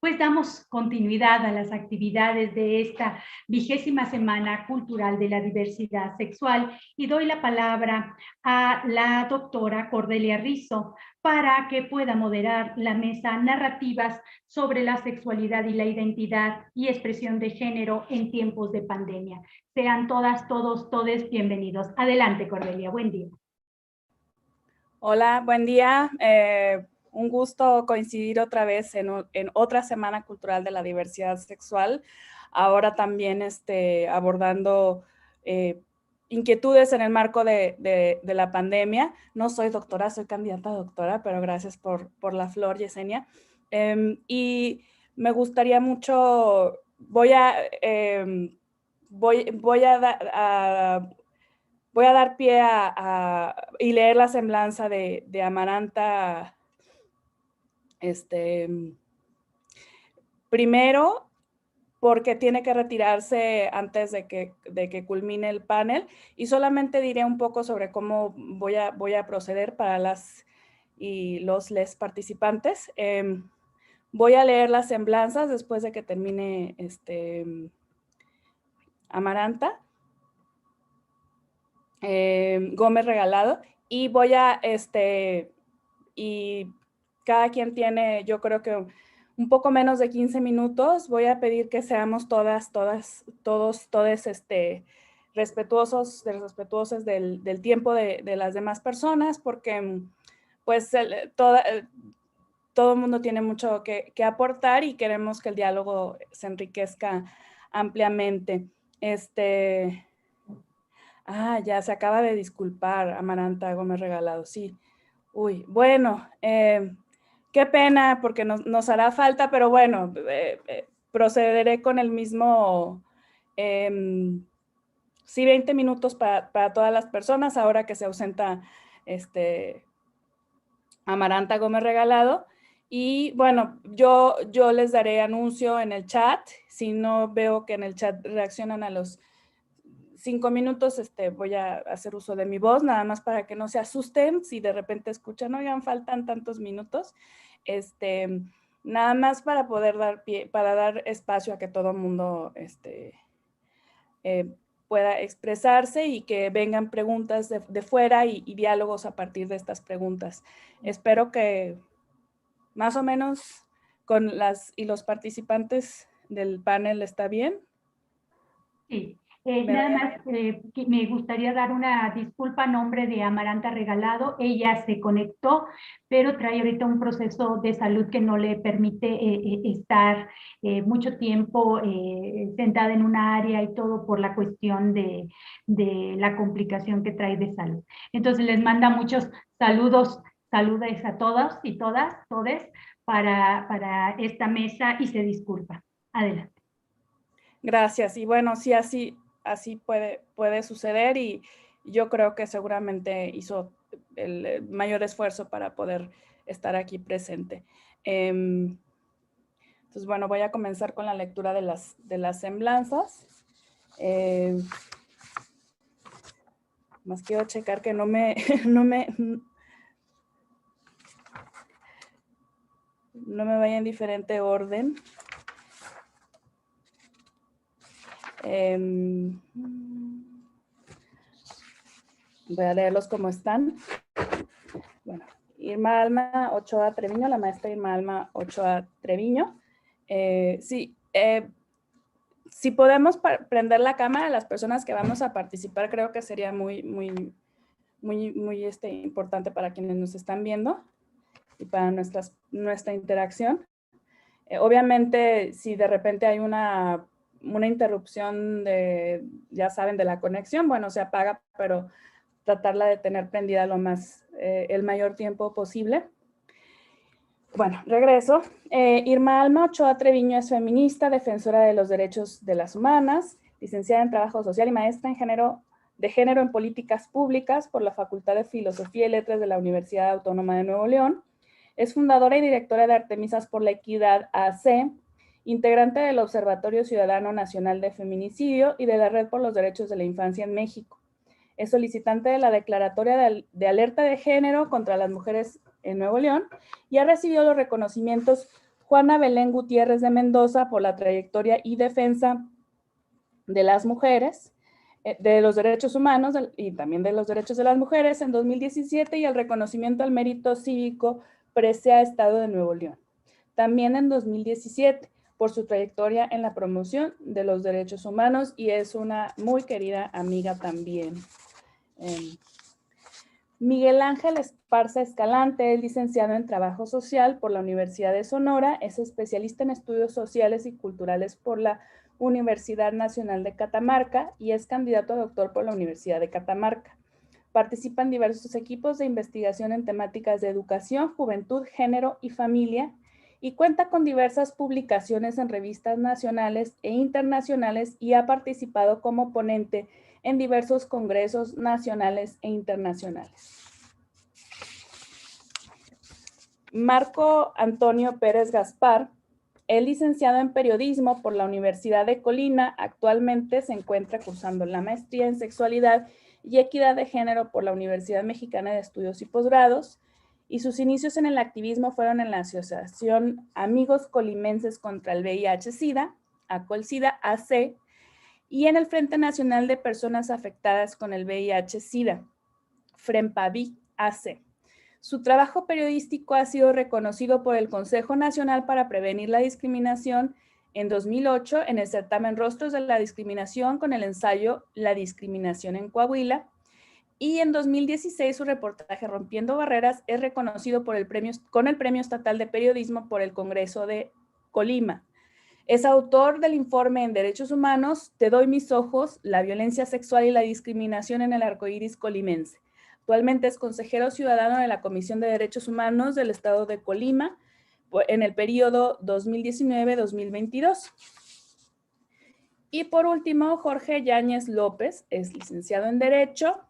pues damos continuidad a las actividades de esta 20ª Semana Cultural de la Diversidad Sexual y doy la palabra a la doctora Cordelia Rizzo para que pueda moderar la mesa Narrativas sobre la sexualidad y la identidad y expresión de género en tiempos de pandemia. Sean todas, todos, todes bienvenidos. Adelante, Cordelia, buen día. Hola, buen día. Un gusto coincidir otra vez en otra Semana Cultural de la Diversidad Sexual. Ahora también abordando inquietudes en el marco de la pandemia. No soy doctora, soy candidata a doctora, pero gracias por la flor, Yesenia. Y me gustaría mucho, voy a dar pie y leer la semblanza de Amaranta. Primero, porque tiene que retirarse antes de que culmine el panel, y solamente diré un poco sobre cómo voy a proceder para las y les participantes. Voy a leer las semblanzas después de que termine Amaranta Gómez Regalado, y y cada quien tiene, yo creo que un poco menos de 15 minutos. Voy a pedir que seamos todos respetuosos del tiempo de las demás personas, porque pues todo el mundo tiene mucho que aportar y queremos que el diálogo se enriquezca ampliamente. Ya se acaba de disculpar Amaranta Gómez Regalado, sí. Uy, bueno, qué pena porque nos hará falta, pero bueno, procederé con el mismo, sí, 20 minutos para todas las personas, ahora que se ausenta Amaranta Gómez Regalado. Y bueno, yo les daré anuncio en el chat. Si no veo que en el chat reaccionan a los 5 minutos, voy a hacer uso de mi voz, nada más para que no se asusten si de repente escuchan, oigan, faltan tantos minutos. Nada más para poder dar espacio a que todo el mundo pueda expresarse y que vengan preguntas de fuera y diálogos a partir de estas preguntas. Espero que más o menos con los participantes del panel está bien. Sí. Nada más me gustaría dar una disculpa a nombre de Amaranta Regalado. Ella se conectó, pero trae ahorita un proceso de salud que no le permite estar mucho tiempo sentada en una área y todo por la cuestión de la complicación que trae de salud. Entonces les manda muchos saludos a todos y todas, todes, para esta mesa y se disculpa. Adelante. Gracias. Y bueno, sí, así puede suceder, y yo creo que seguramente hizo el mayor esfuerzo para poder estar aquí presente. Entonces, bueno, voy a comenzar con la lectura de las semblanzas. Más quiero checar que no me vaya en diferente orden. Voy a leerlos como están. Bueno, Irma Alma Ochoa Treviño, la maestra Irma Alma Ochoa Treviño. Sí, si podemos prender la cámara, las personas que vamos a participar, creo que sería muy importante para quienes nos están viendo y para nuestra interacción. Obviamente, si de repente hay una interrupción ya saben, de la conexión, bueno, se apaga, pero tratarla de tener prendida el mayor tiempo posible. Bueno, regreso. Irma Alma Ochoa Treviño es feminista, defensora de los derechos de las humanas, licenciada en Trabajo Social y maestra en género en Políticas Públicas por la Facultad de Filosofía y Letras de la Universidad Autónoma de Nuevo León. Es fundadora y directora de Artemisas por la Equidad AC, integrante del Observatorio Ciudadano Nacional de Feminicidio y de la Red por los Derechos de la Infancia en México. Es solicitante de la Declaratoria de Alerta de Género contra las Mujeres en Nuevo León y ha recibido los reconocimientos Juana Belén Gutiérrez de Mendoza por la trayectoria y defensa de las mujeres, de los derechos humanos y también de los derechos de las mujeres en 2017 y el reconocimiento al mérito cívico presea Estado de Nuevo León. También en 2017 por su trayectoria en la promoción de los derechos humanos y es una muy querida amiga también. Miguel Ángel Esparza Escalante es licenciado en Trabajo Social por la Universidad de Sonora, es especialista en estudios sociales y culturales por la Universidad Nacional de Catamarca y es candidato a doctor por la Universidad de Catamarca. Participa en diversos equipos de investigación en temáticas de educación, juventud, género y familia y cuenta con diversas publicaciones en revistas nacionales e internacionales y ha participado como ponente en diversos congresos nacionales e internacionales. Marco Antonio Pérez Gaspar es licenciado en periodismo por la Universidad de Colima. Actualmente se encuentra cursando la maestría en sexualidad y equidad de género por la Universidad Mexicana de Estudios y Posgrados. Y sus inicios en el activismo fueron en la Asociación Amigos Colimenses contra el VIH-Sida, ACOL-SIDA, AC, y en el Frente Nacional de Personas Afectadas con el VIH-Sida, FREMPAVI, AC. Su trabajo periodístico ha sido reconocido por el Consejo Nacional para Prevenir la Discriminación en 2008 en el certamen Rostros de la Discriminación con el ensayo La Discriminación en Coahuila, y en 2016 su reportaje Rompiendo Barreras es reconocido con el Premio Estatal de Periodismo por el Congreso de Colima. Es autor del informe en Derechos Humanos, Te doy mis ojos, la violencia sexual y la discriminación en el arcoíris colimense. Actualmente es consejero ciudadano de la Comisión de Derechos Humanos del Estado de Colima en el periodo 2019-2022. Y por último, Jorge Yáñez López es licenciado en Derecho,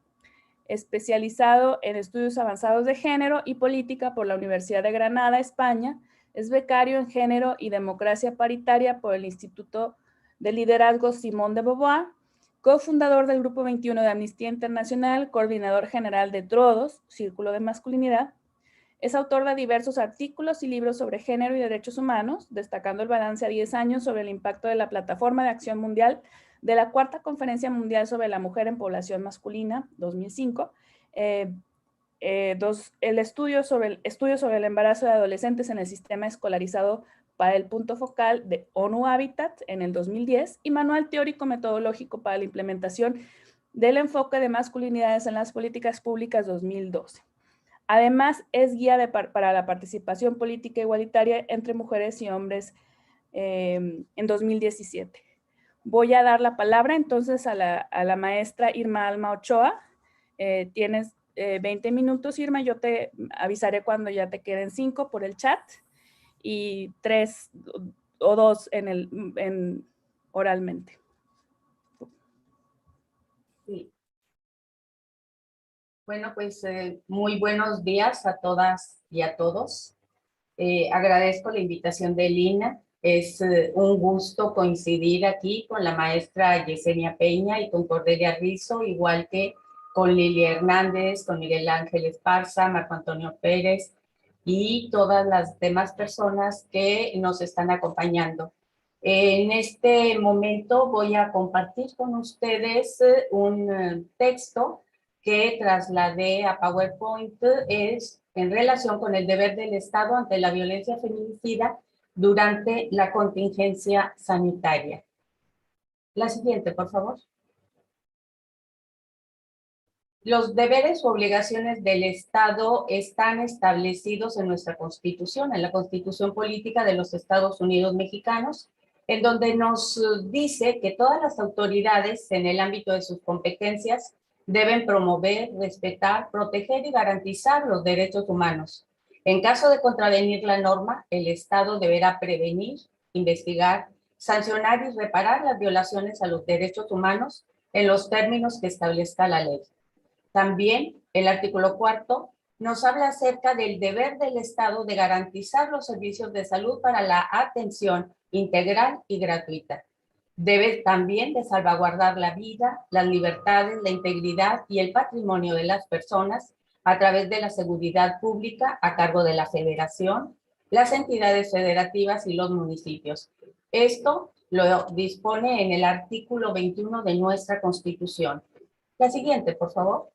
especializado en estudios avanzados de género y política por la Universidad de Granada, España. Es becario en género y democracia paritaria por el Instituto de Liderazgo Simón de Beauvoir, cofundador del Grupo 21 de Amnistía Internacional, coordinador general de Trodos, Círculo de Masculinidad. Es autor de diversos artículos y libros sobre género y derechos humanos, destacando el balance a 10 años sobre el impacto de la Plataforma de Acción Mundial de la Cuarta Conferencia Mundial sobre la Mujer en Población Masculina, 2005, el estudio sobre el embarazo de adolescentes en el sistema escolarizado para el punto focal de ONU Habitat en el 2010 y Manual Teórico Metodológico para la Implementación del Enfoque de Masculinidades en las Políticas Públicas 2012. Además, es guía para la participación política igualitaria entre mujeres y hombres en 2017. Voy a dar la palabra entonces a la maestra Irma Alma Ochoa. Tienes 20 minutos, Irma. Yo te avisaré cuando ya te queden 5 por el chat y 3 o 2 oralmente. Sí. Bueno, pues muy buenos días a todas y a todos. Agradezco la invitación de Lina. Es un gusto coincidir aquí con la maestra Yesenia Peña y con Cordelia Rizzo, igual que con Lilia Hernández, con Miguel Ángel Esparza, Marco Antonio Pérez y todas las demás personas que nos están acompañando. En este momento voy a compartir con ustedes un texto que trasladé a PowerPoint, es en relación con el deber del Estado ante la violencia feminicida durante la contingencia sanitaria. La siguiente, por favor. Los deberes o obligaciones del Estado están establecidos en nuestra Constitución, en la Constitución Política de los Estados Unidos Mexicanos, en donde nos dice que todas las autoridades en el ámbito de sus competencias deben promover, respetar, proteger y garantizar los derechos humanos. En caso de contravenir la norma, el Estado deberá prevenir, investigar, sancionar y reparar las violaciones a los derechos humanos en los términos que establezca la ley. También el artículo 4 nos habla acerca del deber del Estado de garantizar los servicios de salud para la atención integral y gratuita. Debe también de salvaguardar la vida, las libertades, la integridad y el patrimonio de las personas a través de la seguridad pública a cargo de la Federación, las entidades federativas y los municipios. Esto lo dispone en el artículo 21 de nuestra Constitución. La siguiente, por favor.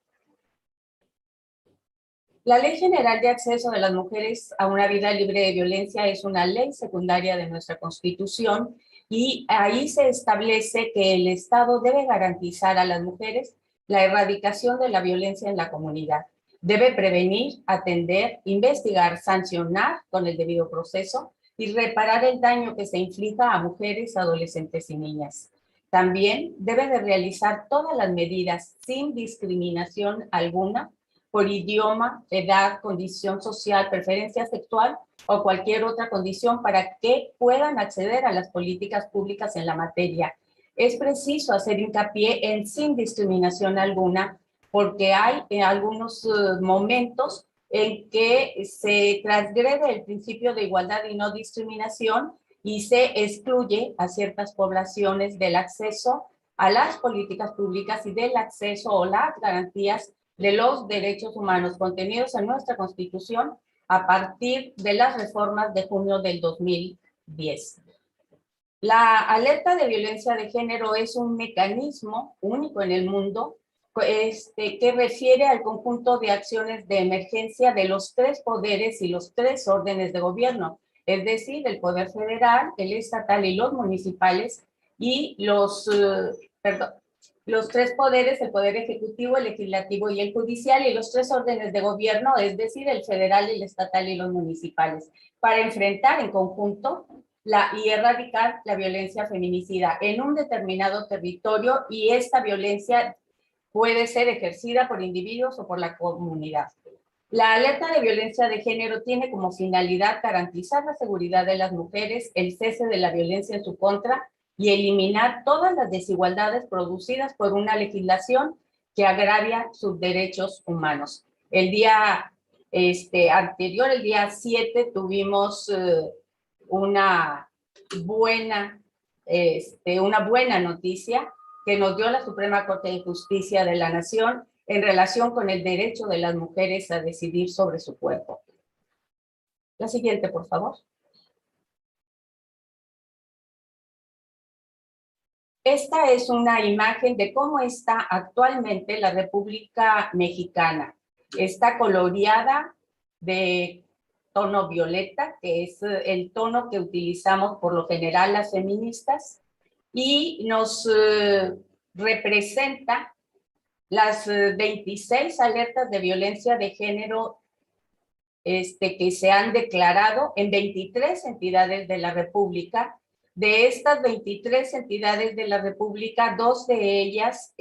La Ley General de Acceso de las Mujeres a una Vida Libre de Violencia es una ley secundaria de nuestra Constitución y ahí se establece que el Estado debe garantizar a las mujeres la erradicación de la violencia en la comunidad. Debe prevenir, atender, investigar, sancionar con el debido proceso y reparar el daño que se inflija a mujeres, adolescentes y niñas. También debe de realizar todas las medidas sin discriminación alguna por idioma, edad, condición social, preferencia sexual o cualquier otra condición para que puedan acceder a las políticas públicas en la materia. Es preciso hacer hincapié en sin discriminación alguna, porque hay algunos momentos en que se transgrede el principio de igualdad y no discriminación y se excluye a ciertas poblaciones del acceso a las políticas públicas y del acceso o las garantías de los derechos humanos contenidos en nuestra Constitución a partir de las reformas de junio del 2010. La alerta de violencia de género es un mecanismo único en el mundo que refiere al conjunto de acciones de emergencia de los tres poderes y los tres órdenes de gobierno, es decir, el poder federal, el estatal y los municipales, y los tres poderes, el poder ejecutivo, el legislativo y el judicial, y los tres órdenes de gobierno, es decir, el federal, el estatal y los municipales, para enfrentar en conjunto y erradicar la violencia feminicida en un determinado territorio, y esta violencia puede ser ejercida por individuos o por la comunidad. La alerta de violencia de género tiene como finalidad garantizar la seguridad de las mujeres, el cese de la violencia en su contra y eliminar todas las desigualdades producidas por una legislación que agravia sus derechos humanos. El día anterior, el día 7, tuvimos una buena noticia que nos dio la Suprema Corte de Justicia de la Nación en relación con el derecho de las mujeres a decidir sobre su cuerpo. La siguiente, por favor. Esta es una imagen de cómo está actualmente la República Mexicana. Está coloreada de tono violeta, que es el tono que utilizamos por lo general las feministas, y nos representa las 26 alertas de violencia de género que se han declarado en 23 entidades de la República. De estas 23 entidades de la República, 2 de ellas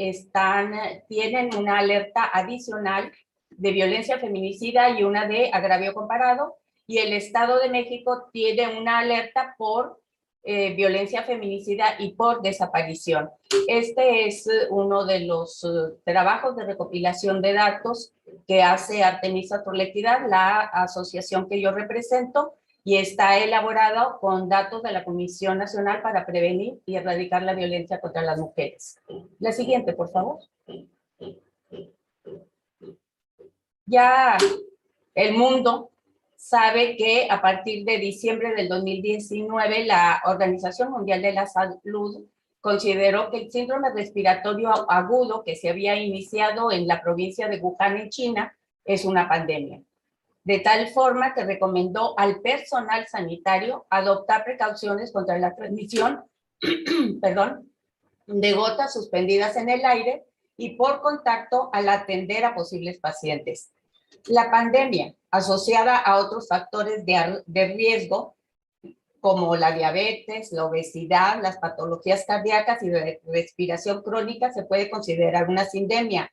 tienen una alerta adicional de violencia feminicida y una de agravio comparado, y el Estado de México tiene una alerta por violencia feminicida y por desaparición. Este es uno de los trabajos de recopilación de datos que hace Artemisa por la Equidad, la asociación que yo represento, y está elaborado con datos de la Comisión Nacional para Prevenir y Erradicar la Violencia contra las Mujeres. La siguiente, por favor. Ya el mundo sabe que a partir de diciembre del 2019, la Organización Mundial de la Salud consideró que el síndrome respiratorio agudo que se había iniciado en la provincia de Wuhan, en China, es una pandemia. De tal forma que recomendó al personal sanitario adoptar precauciones contra la transmisión de gotas suspendidas en el aire y por contacto al atender a posibles pacientes. La pandemia, asociada a otros factores de riesgo, como la diabetes, la obesidad, las patologías cardíacas y de respiración crónica, se puede considerar una sindemia.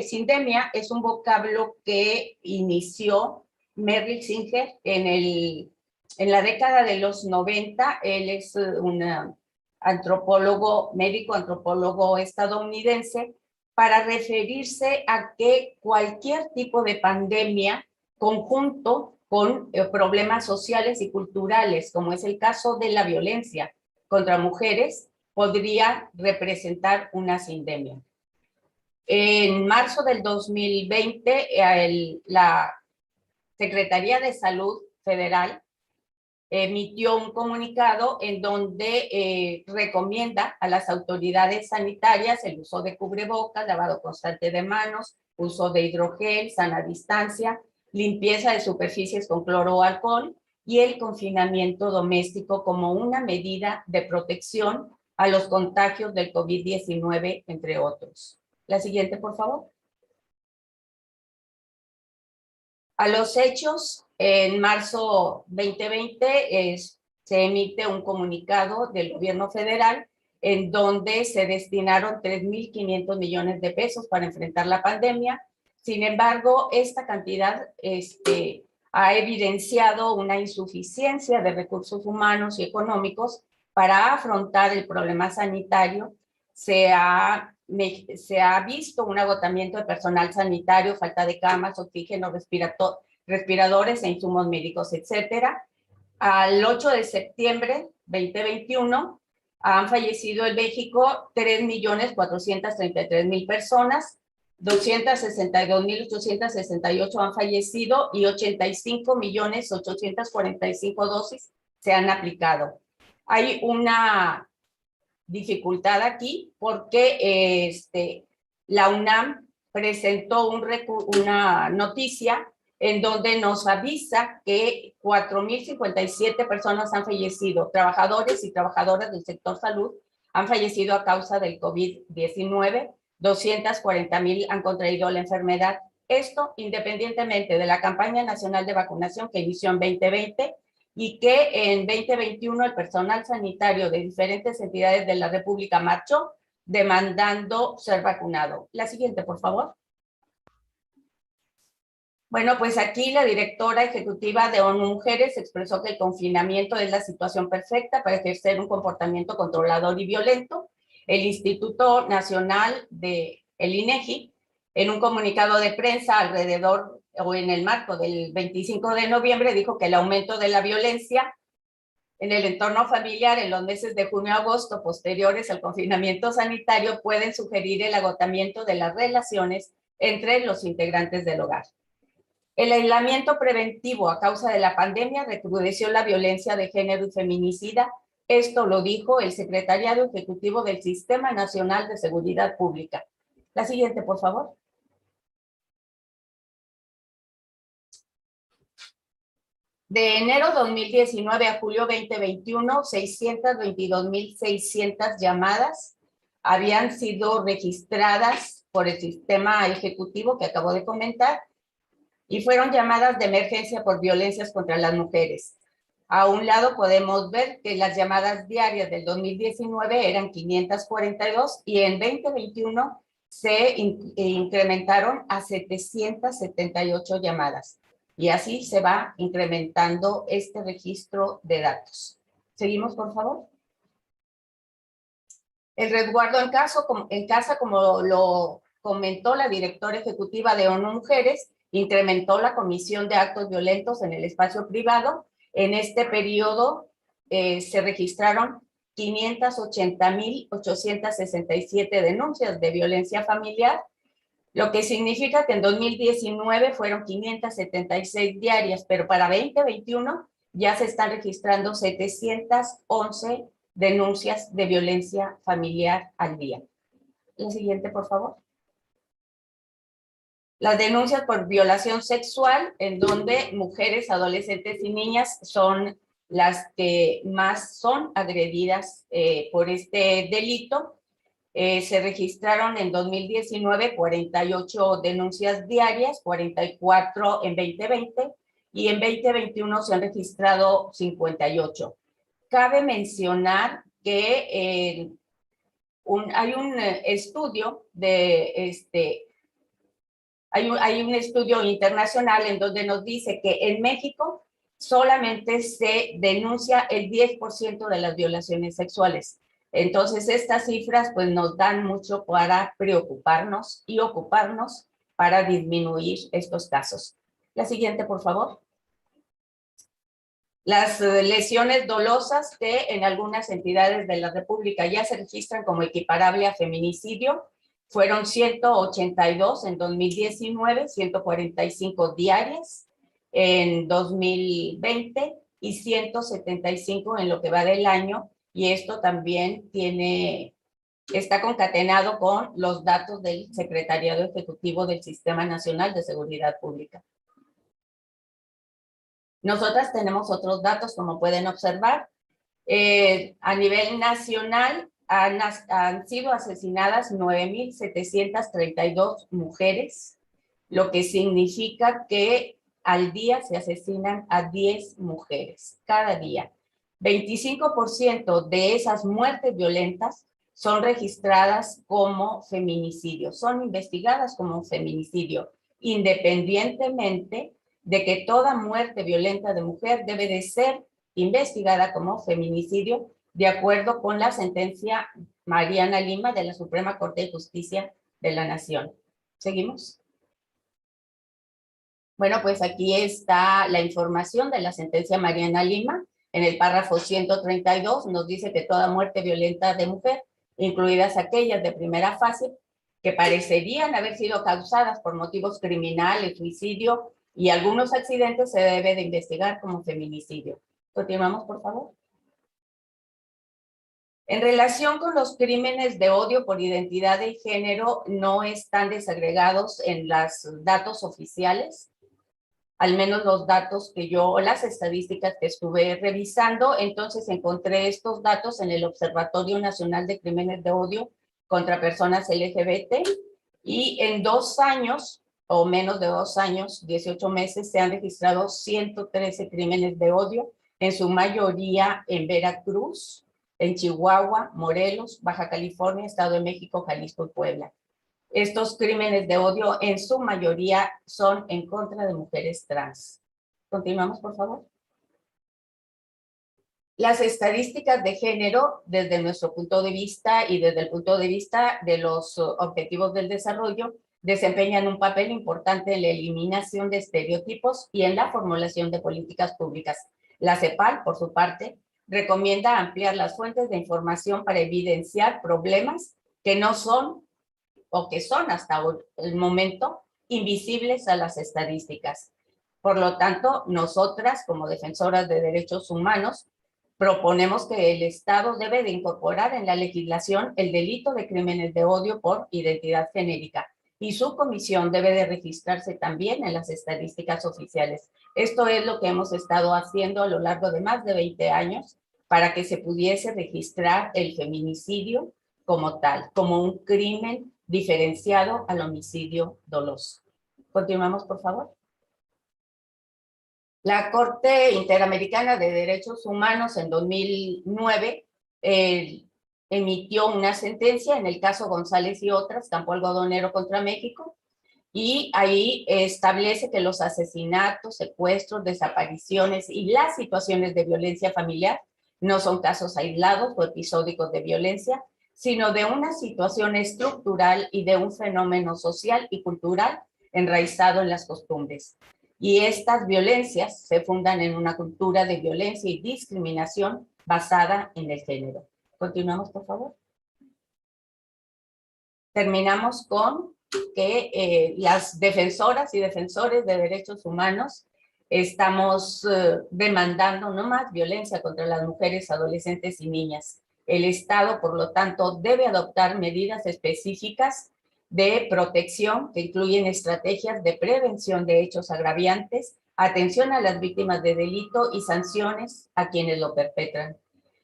Sindemia es un vocablo que inició Merrill Singer en la década de los 90. Él es un médico antropólogo estadounidense, para referirse a que cualquier tipo de pandemia conjunto con problemas sociales y culturales, como es el caso de la violencia contra mujeres, podría representar una sindemia. En marzo del 2020, la Secretaría de Salud Federal emitió un comunicado en donde recomienda a las autoridades sanitarias el uso de cubrebocas, lavado constante de manos, uso de hidrogel, sana distancia, limpieza de superficies con cloro o alcohol y el confinamiento doméstico como una medida de protección a los contagios del COVID-19, entre otros. La siguiente, por favor. A los hechos, en marzo 2020 se emite un comunicado del gobierno federal en donde se destinaron 3.500 millones de pesos para enfrentar la pandemia. Sin embargo, esta cantidad ha evidenciado una insuficiencia de recursos humanos y económicos para afrontar el problema sanitario. Se ha visto un agotamiento de personal sanitario, falta de camas, oxígeno, respiradores e insumos médicos, etcétera. Al 8 de septiembre 2021 han fallecido en México 3.433.000 personas, 262.868 han fallecido y 85.845.000 dosis se han aplicado. Hay una dificultad aquí porque la UNAM presentó una noticia en donde nos avisa que 4.057 personas han fallecido, trabajadores y trabajadoras del sector salud han fallecido a causa del COVID-19, 240.000 han contraído la enfermedad. Esto independientemente de la campaña nacional de vacunación que inició en 2020 y que en 2021 el personal sanitario de diferentes entidades de la República marchó demandando ser vacunado. La siguiente, por favor. Bueno, pues aquí la directora ejecutiva de ONU Mujeres expresó que el confinamiento es la situación perfecta para ejercer un comportamiento controlador y violento. El Instituto Nacional el INEGI, en un comunicado de prensa alrededor o en el marco del 25 de noviembre, dijo que el aumento de la violencia en el entorno familiar en los meses de junio a agosto posteriores al confinamiento sanitario pueden sugerir el agotamiento de las relaciones entre los integrantes del hogar. El aislamiento preventivo a causa de la pandemia recrudeció la violencia de género y feminicida. Esto lo dijo el Secretariado Ejecutivo del Sistema Nacional de Seguridad Pública. La siguiente, por favor. De enero 2019 a julio 2021, 622.600 llamadas habían sido registradas por el sistema ejecutivo que acabo de comentar y fueron llamadas de emergencia por violencias contra las mujeres. A un lado podemos ver que las llamadas diarias del 2019 eran 542 y en 2021 se incrementaron a 778 llamadas. Y así se va incrementando este registro de datos. Seguimos, por favor. El resguardo en casa, como lo comentó la directora ejecutiva de ONU Mujeres, incrementó la comisión de actos violentos en el espacio privado. En este periodo se registraron 580.867 denuncias de violencia familiar, lo que significa que en 2019 fueron 576 diarias, pero para 2021 ya se están registrando 711 denuncias de violencia familiar al día. La siguiente, por favor. Las denuncias por violación sexual, en donde mujeres, adolescentes y niñas son las que más son agredidas por este delito. Se registraron en 2019 48 denuncias diarias, 44 en 2020 y en 2021 se han registrado 58. Cabe mencionar que hay un estudio hay un estudio internacional en donde nos dice que en México solamente se denuncia el 10% de las violaciones sexuales. Entonces, estas cifras pues nos dan mucho para preocuparnos y ocuparnos para disminuir estos casos. La siguiente, por favor. Las lesiones dolosas que en algunas entidades de la República ya se registran como equiparable a feminicidio fueron 182 en 2019, 145 diarias. en 2020 y 175 en lo que va del año, y esto también está concatenado con los datos del Secretariado Ejecutivo del Sistema Nacional de Seguridad Pública. Nosotras tenemos otros datos, como pueden observar. A nivel nacional han sido asesinadas 9,732 mujeres, lo que significa que al día se asesinan a 10 mujeres, cada día. 25% de esas muertes violentas son registradas como feminicidio, son investigadas como feminicidio, independientemente de que toda muerte violenta de mujer debe de ser investigada como feminicidio, de acuerdo con la sentencia Mariana Lima de la Suprema Corte de Justicia de la Nación. ¿Seguimos? Bueno, pues aquí está la información de la sentencia Mariana Lima. En el párrafo 132 nos dice que toda muerte violenta de mujer, incluidas aquellas de primera fase, que parecerían haber sido causadas por motivos criminales, suicidio y algunos accidentes, se debe de investigar como feminicidio. Continuamos, por favor. En relación con los crímenes de odio por identidad de género, no están desagregados en los datos oficiales, al menos los datos las estadísticas que estuve revisando. Entonces encontré estos datos en el Observatorio Nacional de Crímenes de Odio contra Personas LGBT, y en 2 años, o menos de 2 años, 18 meses, se han registrado 113 crímenes de odio, en su mayoría en Veracruz, en Chihuahua, Morelos, Baja California, Estado de México, Jalisco y Puebla. Estos crímenes de odio en su mayoría son en contra de mujeres trans. Continuamos, por favor. Las estadísticas de género, desde nuestro punto de vista y desde el punto de vista de los objetivos del desarrollo, desempeñan un papel importante en la eliminación de estereotipos y en la formulación de políticas públicas. La CEPAL, por su parte, recomienda ampliar las fuentes de información para evidenciar problemas que no son o que son hasta el momento invisibles a las estadísticas. Por lo tanto, nosotras, como defensoras de derechos humanos, proponemos que el Estado debe de incorporar en la legislación el delito de crímenes de odio por identidad genérica, y su comisión debe de registrarse también en las estadísticas oficiales. Esto es lo que hemos estado haciendo a lo largo de más de 20 años para que se pudiese registrar el feminicidio como tal, como un crimen diferenciado al homicidio doloso. Continuamos, por favor. La Corte Interamericana de Derechos Humanos en 2009 emitió una sentencia en el caso González y otras, campo algodonero contra México, y ahí establece que los asesinatos, secuestros, desapariciones y las situaciones de violencia familiar no son casos aislados o episódicos de violencia, sino de una situación estructural y de un fenómeno social y cultural enraizado en las costumbres. Y estas violencias se fundan en una cultura de violencia y discriminación basada en el género. Continuamos, por favor. Terminamos con que las defensoras y defensores de derechos humanos estamos demandando no más violencia contra las mujeres, adolescentes y niñas. El Estado, por lo tanto, debe adoptar medidas específicas de protección que incluyen estrategias de prevención de hechos agraviantes, atención a las víctimas de delito y sanciones a quienes lo perpetran.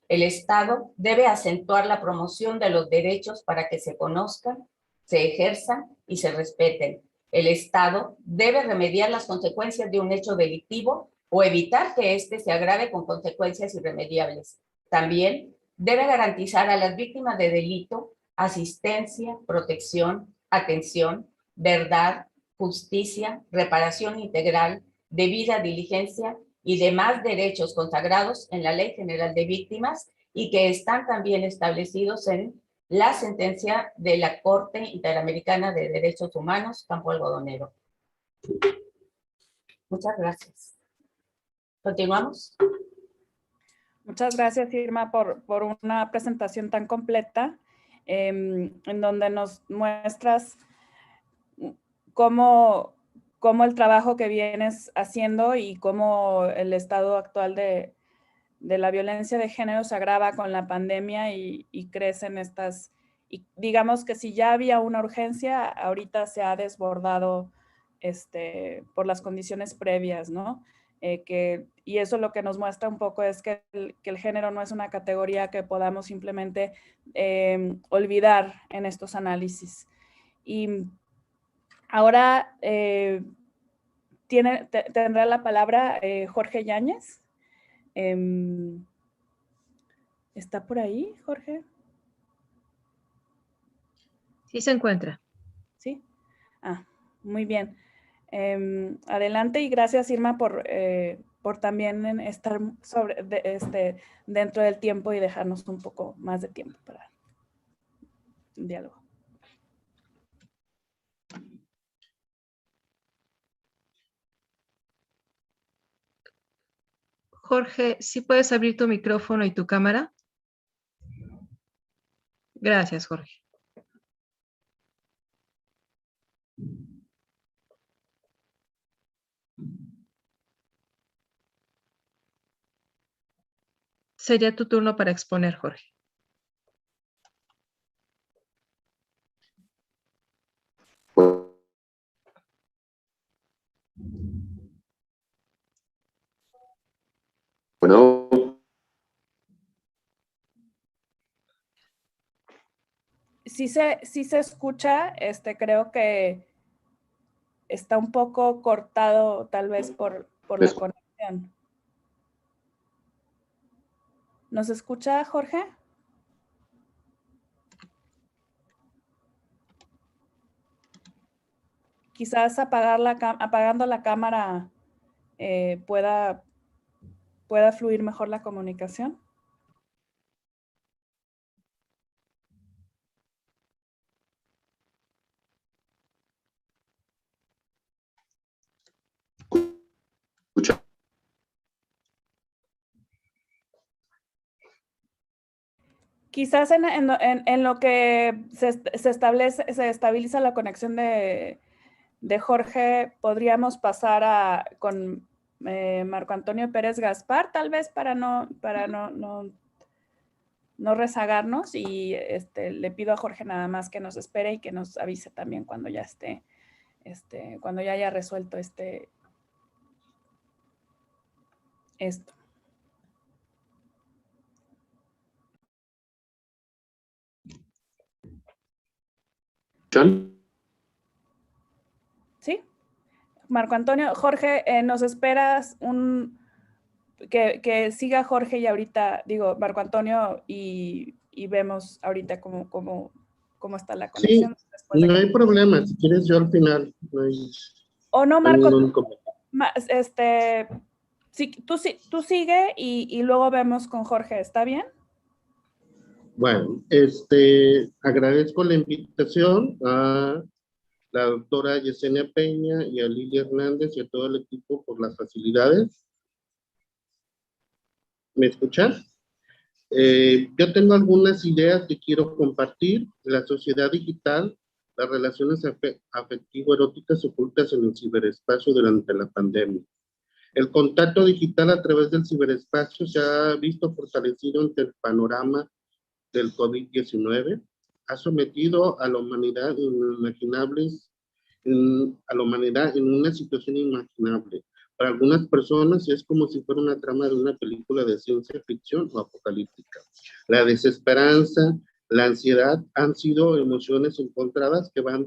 El Estado debe acentuar la promoción de los derechos para que se conozcan, se ejerzan y se respeten. El Estado debe remediar las consecuencias de un hecho delictivo o evitar que éste se agrave con consecuencias irremediables. También debe garantizar a las víctimas de delito asistencia, protección, atención, verdad, justicia, reparación integral, debida diligencia y demás derechos consagrados en la Ley General de Víctimas y que están también establecidos en la sentencia de la Corte Interamericana de Derechos Humanos, campo algodonero. Muchas gracias. ¿Continuamos? Muchas gracias, Irma, por una presentación tan completa, en donde nos muestras cómo cómo el trabajo que vienes haciendo y cómo el estado actual de la violencia de género se agrava con la pandemia y crecen estas, y digamos que si ya había una urgencia, ahorita se ha desbordado por las condiciones previas, ¿no? Y eso lo que nos muestra un poco es que el género no es una categoría que podamos simplemente olvidar en estos análisis. Y ahora tendrá la palabra Jorge Yáñez. ¿Está por ahí, Jorge? Sí se encuentra. Sí. Muy bien. Adelante y gracias, Irma, por también estar dentro del tiempo y dejarnos un poco más de tiempo para un diálogo. Jorge, ¿sí puedes abrir tu micrófono y tu cámara? Gracias, Jorge. Sería tu turno para exponer, Jorge. Bueno. Sí se escucha, creo que está un poco cortado tal vez por la conexión. ¿Nos escucha, Jorge? Quizás apagando la cámara pueda fluir mejor la comunicación. Escucha. Quizás en lo que se estabiliza la conexión de Jorge, podríamos pasar con Marco Antonio Pérez Gaspar, tal vez para no rezagarnos, y le pido a Jorge nada más que nos espere y que nos avise también cuando ya esté, cuando ya haya resuelto esto. ¿Sí? Marco Antonio, Jorge, ¿nos esperas que siga Jorge y ahorita, digo, Marco Antonio, y vemos ahorita cómo está la conexión? Sí, no hay problema, si quieres yo al final. No hay, o no, Marco, sí, tú sigue y luego vemos con Jorge, ¿está bien? Bueno, agradezco la invitación a la doctora Yesenia Peña y a Lili Hernández y a todo el equipo por las facilidades. ¿Me escuchan? Yo tengo algunas ideas que quiero compartir. La sociedad digital, las relaciones afectivo-eróticas ocultas en el ciberespacio durante la pandemia. El contacto digital a través del ciberespacio se ha visto fortalecido ante el panorama del COVID-19. Ha sometido a la humanidad en una situación inimaginable. Para algunas personas es como si fuera una trama de una película de ciencia ficción o apocalíptica. La desesperanza, la ansiedad han sido emociones encontradas que van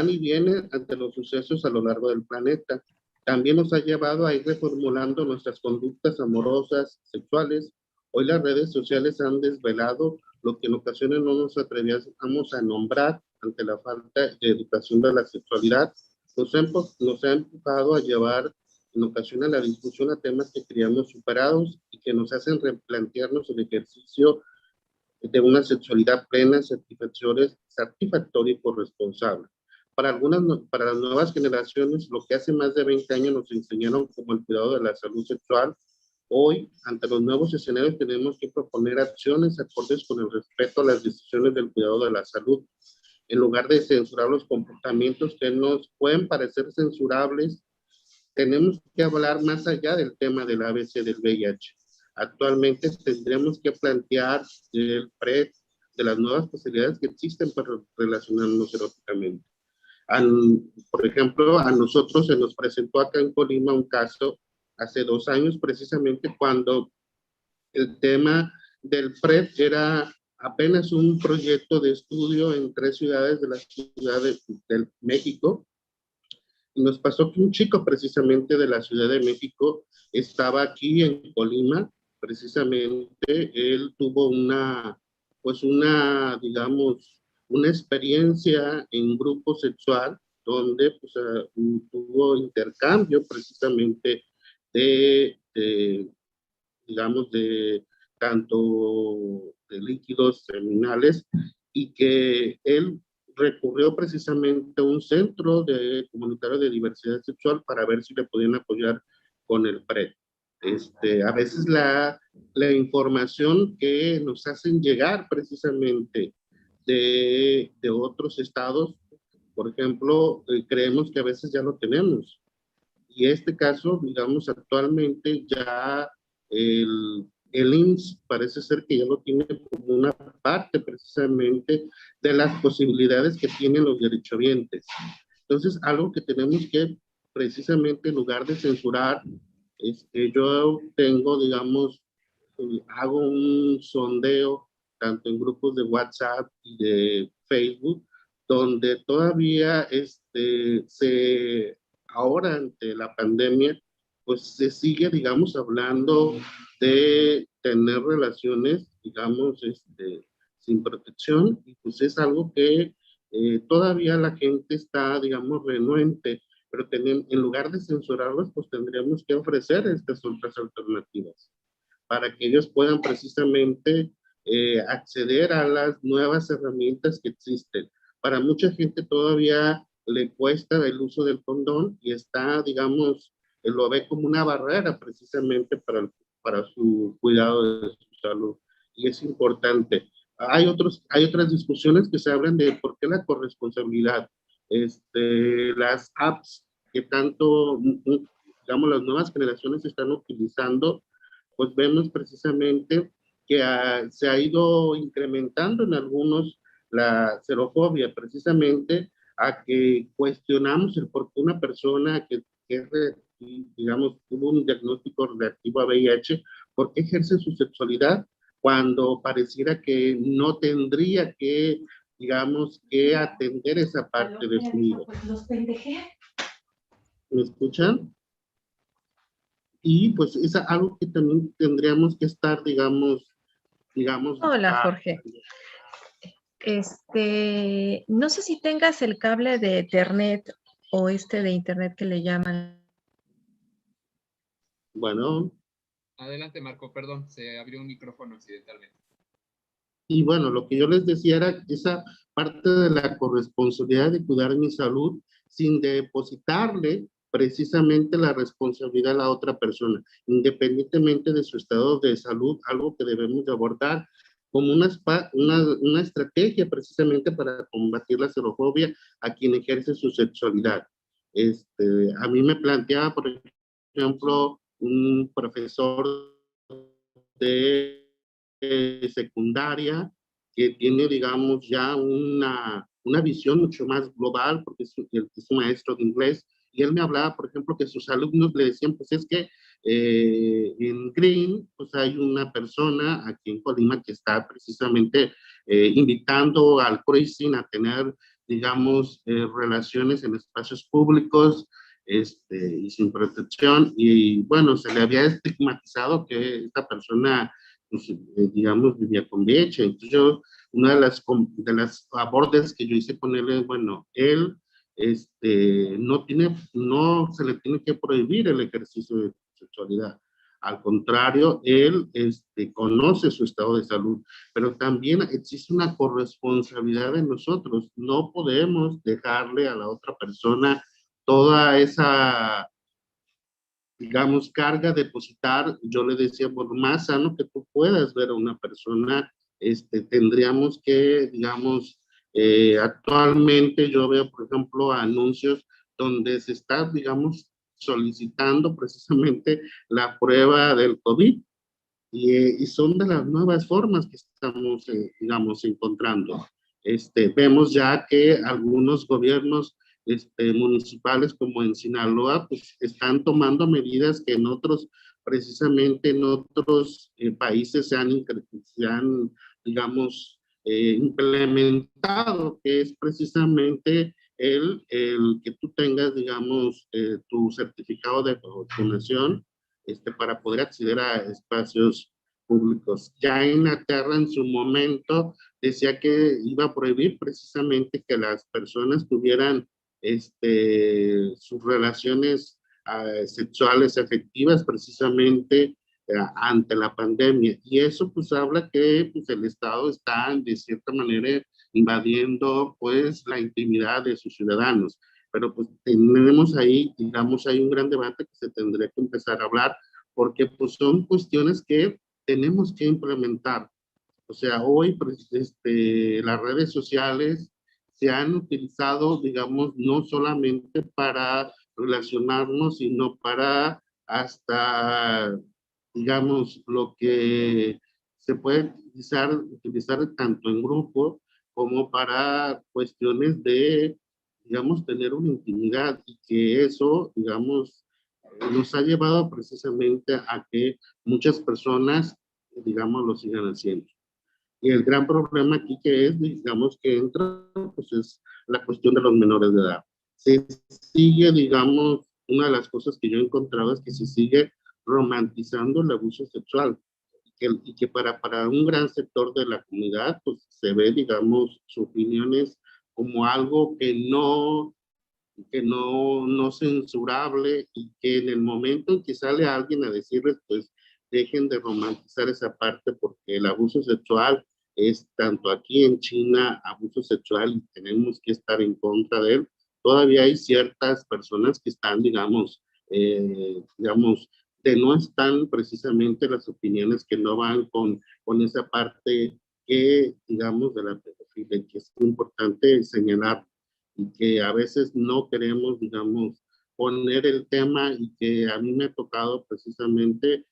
y vienen ante los sucesos a lo largo del planeta. También nos ha llevado a ir reformulando nuestras conductas amorosas, sexuales. Hoy las redes sociales han desvelado lo que en ocasiones no nos atrevíamos a nombrar ante la falta de educación de la sexualidad. Nos ha empujado a llevar en ocasiones la discusión a temas que creíamos superados y que nos hacen replantearnos el ejercicio de una sexualidad plena, satisfactoria y corresponsable. Para las nuevas generaciones, lo que hace más de 20 años nos enseñaron como el cuidado de la salud sexual, hoy, ante los nuevos escenarios, tenemos que proponer acciones acordes con el respeto a las decisiones del cuidado de la salud. en lugar de censurar los comportamientos que nos pueden parecer censurables, tenemos que hablar más allá del tema del ABC del VIH. Actualmente tendremos que plantear el PrEP, de las nuevas posibilidades que existen para relacionarnos eróticamente. Por ejemplo, a nosotros se nos presentó acá en Colima un caso hace 2 años, precisamente cuando el tema del PrEP era apenas un proyecto de estudio en 3 ciudades de la Ciudad de México. Y nos pasó que un chico precisamente de la Ciudad de México estaba aquí en Colima, precisamente él tuvo digamos, una experiencia en grupo sexual donde pues, tuvo intercambio precisamente digamos, de tanto de líquidos seminales, y que él recurrió precisamente a un centro comunitario de diversidad sexual para ver si le podían apoyar con el PrEP. A veces la información que nos hacen llegar precisamente de otros estados, por ejemplo, creemos que a veces ya lo tenemos. Y este caso, digamos, actualmente ya el IMSS parece ser que ya lo tiene como una parte precisamente de las posibilidades que tienen los derechohabientes. Entonces, algo que tenemos que precisamente en lugar de censurar, yo tengo, digamos, hago un sondeo tanto en grupos de WhatsApp y de Facebook, donde todavía ahora ante la pandemia, pues se sigue, digamos, hablando de tener relaciones, digamos, sin protección, y pues es algo que todavía la gente está, digamos, renuente, pero en lugar de censurarlas, pues tendríamos que ofrecer estas otras alternativas para que ellos puedan precisamente acceder a las nuevas herramientas que existen. Para mucha gente todavía le cuesta el uso del condón y está, digamos, lo ve como una barrera precisamente para su cuidado de su salud. Y es importante. Hay otras discusiones que se hablan de por qué la corresponsabilidad. Las apps que tanto, digamos, las nuevas generaciones están utilizando, pues vemos precisamente que se ha ido incrementando en algunos la xerofobia, precisamente a que cuestionamos el por qué una persona que digamos, tuvo un diagnóstico relativo a VIH, ¿por qué ejerce su sexualidad cuando pareciera que no tendría que, digamos, que atender esa parte de su vida? ¿Me escuchan? Y pues es algo que también tendríamos que estar, digamos. Hola, Jorge. No sé si tengas el cable de Ethernet o de Internet que le llaman. Bueno. Adelante, Marco, perdón, se abrió un micrófono accidentalmente. Y bueno, lo que yo les decía era esa parte de la corresponsabilidad de cuidar mi salud sin depositarle precisamente la responsabilidad a la otra persona, independientemente de su estado de salud, algo que debemos de abordar como una estrategia precisamente para combatir la xerofobia a quien ejerce su sexualidad. A mí me planteaba, por ejemplo, un profesor de secundaria que tiene, digamos, ya una visión mucho más global, porque es un maestro de inglés, y él me hablaba, por ejemplo, que sus alumnos le decían, pues es que en Green, pues hay una persona aquí en Colima que está precisamente invitando al cruising a tener, digamos, relaciones en espacios públicos, y sin protección, y bueno, se le había estigmatizado que esta persona, pues, digamos, vivía con VIH. Entonces yo, una de las abordes que yo hice con él es, bueno, él no se le tiene que prohibir el ejercicio de sexualidad. Al contrario, él conoce su estado de salud, pero también existe una corresponsabilidad de nosotros. No podemos dejarle a la otra persona toda esa, digamos, carga, depositar. Yo le decía, por más sano que tú puedas ver a una persona, tendríamos que, digamos, Actualmente yo veo, por ejemplo, anuncios donde se está, digamos, solicitando precisamente la prueba del COVID y son de las nuevas formas que estamos, digamos, encontrando. Vemos ya que algunos gobiernos municipales como en Sinaloa, pues están tomando medidas que en otros, precisamente en otros países se han, digamos, implementado, que es precisamente el que tú tengas, digamos, tu certificado de vacunación para poder acceder a espacios públicos. Ya Inglaterra en su momento decía que iba a prohibir precisamente que las personas tuvieran sus relaciones sexuales efectivas precisamente ante la pandemia. Y eso pues habla que pues, el Estado está de cierta manera invadiendo pues la intimidad de sus ciudadanos. Pero pues tenemos ahí, digamos, hay un gran debate que se tendría que empezar a hablar porque pues son cuestiones que tenemos que implementar. O sea, hoy pues, las redes sociales se han utilizado, digamos, no solamente para relacionarnos, sino para hasta, digamos, lo que se puede utilizar tanto en grupo como para cuestiones de, digamos, tener una intimidad y que eso, digamos, nos ha llevado precisamente a que muchas personas, digamos, lo sigan haciendo. Y el gran problema aquí que es, digamos, que entra, pues es la cuestión de los menores de edad. Se sigue, digamos, una de las cosas que yo he encontrado es que se sigue romantizando el abuso sexual y que para un gran sector de la comunidad, pues se ve, digamos, sus opiniones como algo que no censurable y que en el momento en que sale alguien a decirles, pues dejen de romantizar esa parte porque el abuso sexual es tanto aquí en China, abuso sexual y tenemos que estar en contra de él. Todavía hay ciertas personas que están, digamos, que no están precisamente las opiniones que no van con esa parte que, digamos, de la pedofilia, que es importante señalar y que a veces no queremos, digamos, poner el tema y que a mí me ha tocado precisamente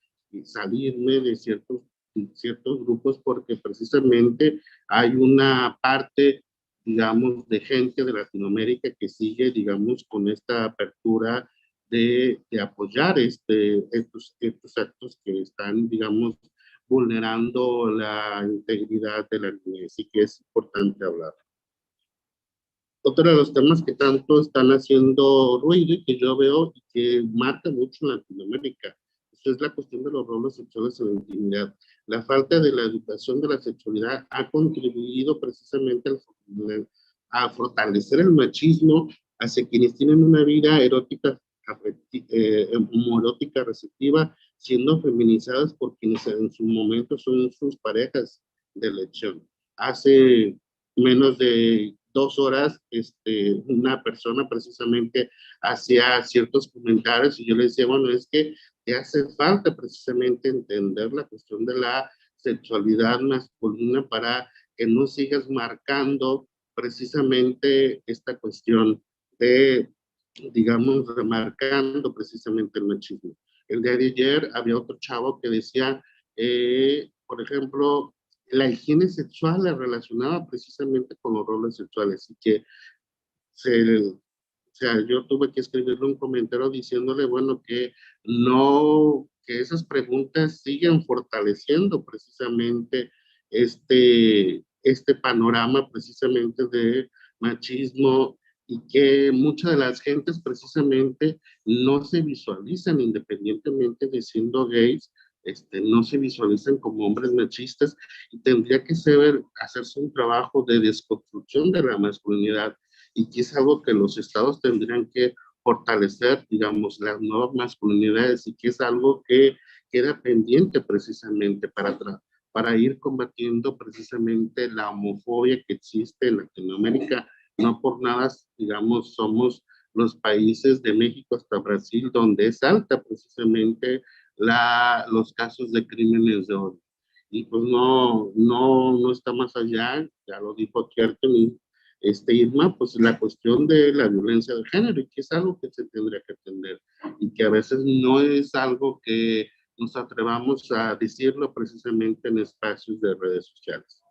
salirme de ciertos grupos porque precisamente hay una parte, digamos, de gente de Latinoamérica que sigue, digamos, con esta apertura de apoyar estos actos que están, digamos, vulnerando la integridad de la niñez y que es importante hablar. Otro de los temas que tanto están haciendo ruido y que yo veo y que mata mucho en Latinoamérica, eso es la cuestión de los roles sexuales en la intimidad. La falta de la educación de la sexualidad ha contribuido precisamente a fortalecer el machismo hacia quienes tienen una vida erótica, homoerótica receptiva, siendo feminizadas por quienes en su momento son sus parejas de elección. Hace menos de 2 horas, una persona precisamente hacía ciertos comentarios y yo le decía, bueno, es que te hace falta precisamente entender la cuestión de la sexualidad masculina para que no sigas marcando precisamente esta cuestión de, digamos, remarcando precisamente el machismo. El día de ayer había otro chavo que decía, por ejemplo, la higiene sexual la relacionaba precisamente con los roles sexuales y que o sea, yo tuve que escribirle un comentario diciéndole, bueno, que no, que esas preguntas siguen fortaleciendo precisamente este panorama precisamente de machismo y que muchas de las gentes precisamente no se visualizan independientemente de siendo gays, no se visualizan como hombres machistas y tendría que hacerse un trabajo de desconstrucción de la masculinidad y que es algo que los estados tendrían que fortalecer, digamos, las nuevas masculinidades y que es algo que queda pendiente precisamente para ir combatiendo precisamente la homofobia que existe en Latinoamérica. No por nada, digamos, somos los países de México hasta Brasil donde es alta precisamente los casos de crímenes de odio. Y pues no está más allá, ya lo dijo aquí Artemín, Irma, pues la cuestión de la violencia de género, y que es algo que se tendría que atender, y que a veces no es algo que nos atrevamos a decirlo precisamente en espacios de redes sociales.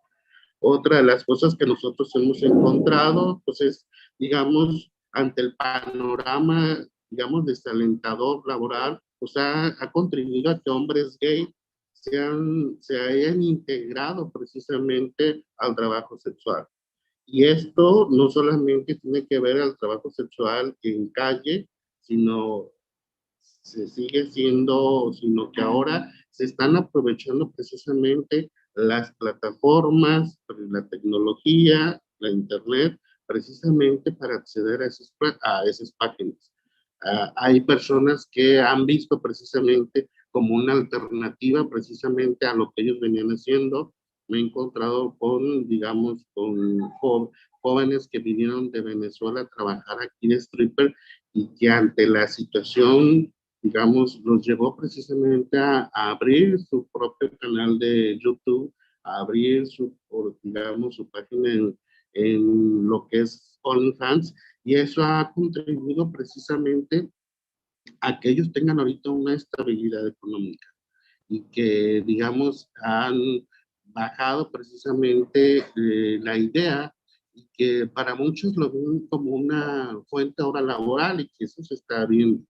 Otra de las cosas que nosotros hemos encontrado, pues es, digamos, ante el panorama, digamos, desalentador laboral, pues ha contribuido a que hombres gay se hayan integrado precisamente al trabajo sexual. Y esto no solamente tiene que ver al trabajo sexual en calle, sino se sigue siendo, sino que ahora se están aprovechando precisamente las plataformas, la tecnología, la internet, precisamente para acceder a esas páginas. Hay personas que han visto precisamente como una alternativa precisamente a lo que ellos venían haciendo. Me he encontrado con, digamos, con jóvenes que vinieron de Venezuela a trabajar aquí de stripper y que ante la situación, digamos, los llevó precisamente a abrir su propio canal de YouTube, a abrir digamos, su página en lo que es OnlyFans, y eso ha contribuido precisamente a que ellos tengan ahorita una estabilidad económica y que, digamos, han bajado precisamente la idea y que para muchos lo ven como una fuente ahora laboral y que eso se está viendo.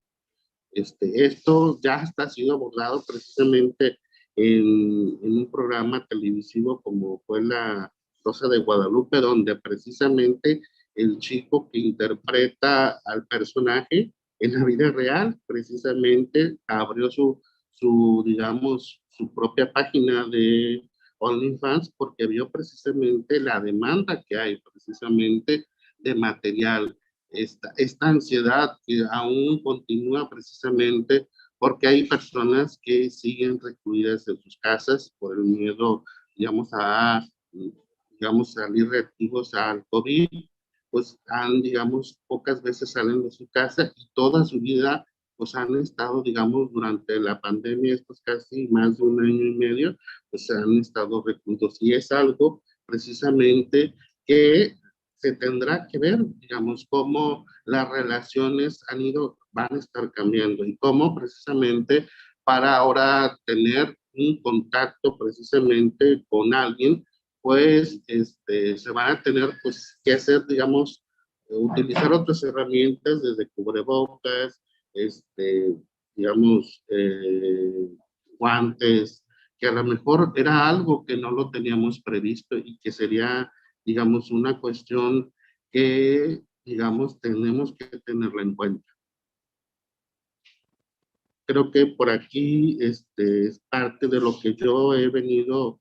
Esto ya está siendo abordado precisamente en un programa televisivo como fue La Rosa de Guadalupe, donde precisamente el chico que interpreta al personaje en la vida real, precisamente abrió digamos, su propia página de OnlyFans porque vio precisamente la demanda que hay precisamente de material. Esta ansiedad que aún continúa precisamente porque hay personas que siguen recluidas en sus casas por el miedo, digamos, digamos, salir reactivos al COVID, pues digamos, pocas veces salen de su casa y toda su vida, pues han estado, digamos, durante la pandemia, estos casi más de 1 año y medio, pues han estado recluidos. Y es algo precisamente que se tendrá que ver, digamos, cómo las relaciones van a estar cambiando y cómo precisamente para ahora tener un contacto precisamente con alguien, pues se van a tener pues que hacer, digamos, utilizar otras herramientas desde cubrebocas, digamos, guantes, que a lo mejor era algo que no lo teníamos previsto y que sería, digamos, una cuestión que, digamos, tenemos que tenerla en cuenta. Creo que por aquí es parte de lo que yo he venido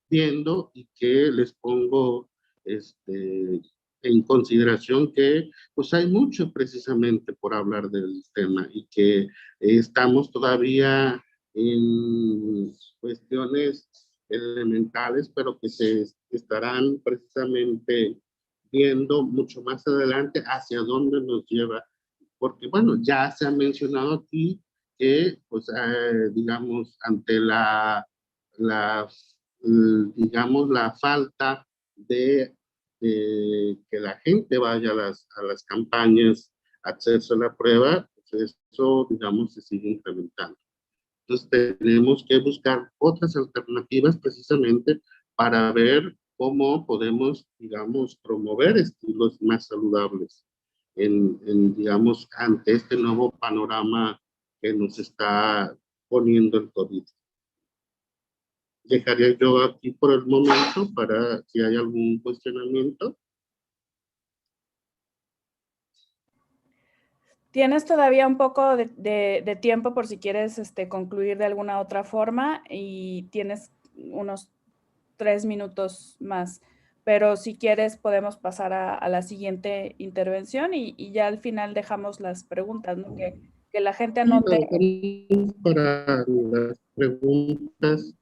viendo y que les pongo en consideración que pues hay mucho precisamente por hablar del tema y que estamos todavía en cuestiones elementales, pero que se estarán precisamente viendo mucho más adelante hacia dónde nos lleva, porque bueno, ya se ha mencionado aquí que, pues, digamos, ante digamos, la falta de que la gente vaya a las campañas, acceso a la prueba, pues eso, digamos, se sigue incrementando. Entonces tenemos que buscar otras alternativas precisamente para ver cómo podemos, digamos, promover estilos más saludables digamos, ante este nuevo panorama que nos está poniendo el COVID. Dejaría yo aquí por el momento para si hay algún cuestionamiento. Tienes todavía un poco de tiempo por si quieres concluir de alguna otra forma y tienes unos 3 minutos más, pero si quieres podemos pasar a la siguiente intervención y ya al final dejamos las preguntas, ¿no? Que la gente anote. Para las preguntas.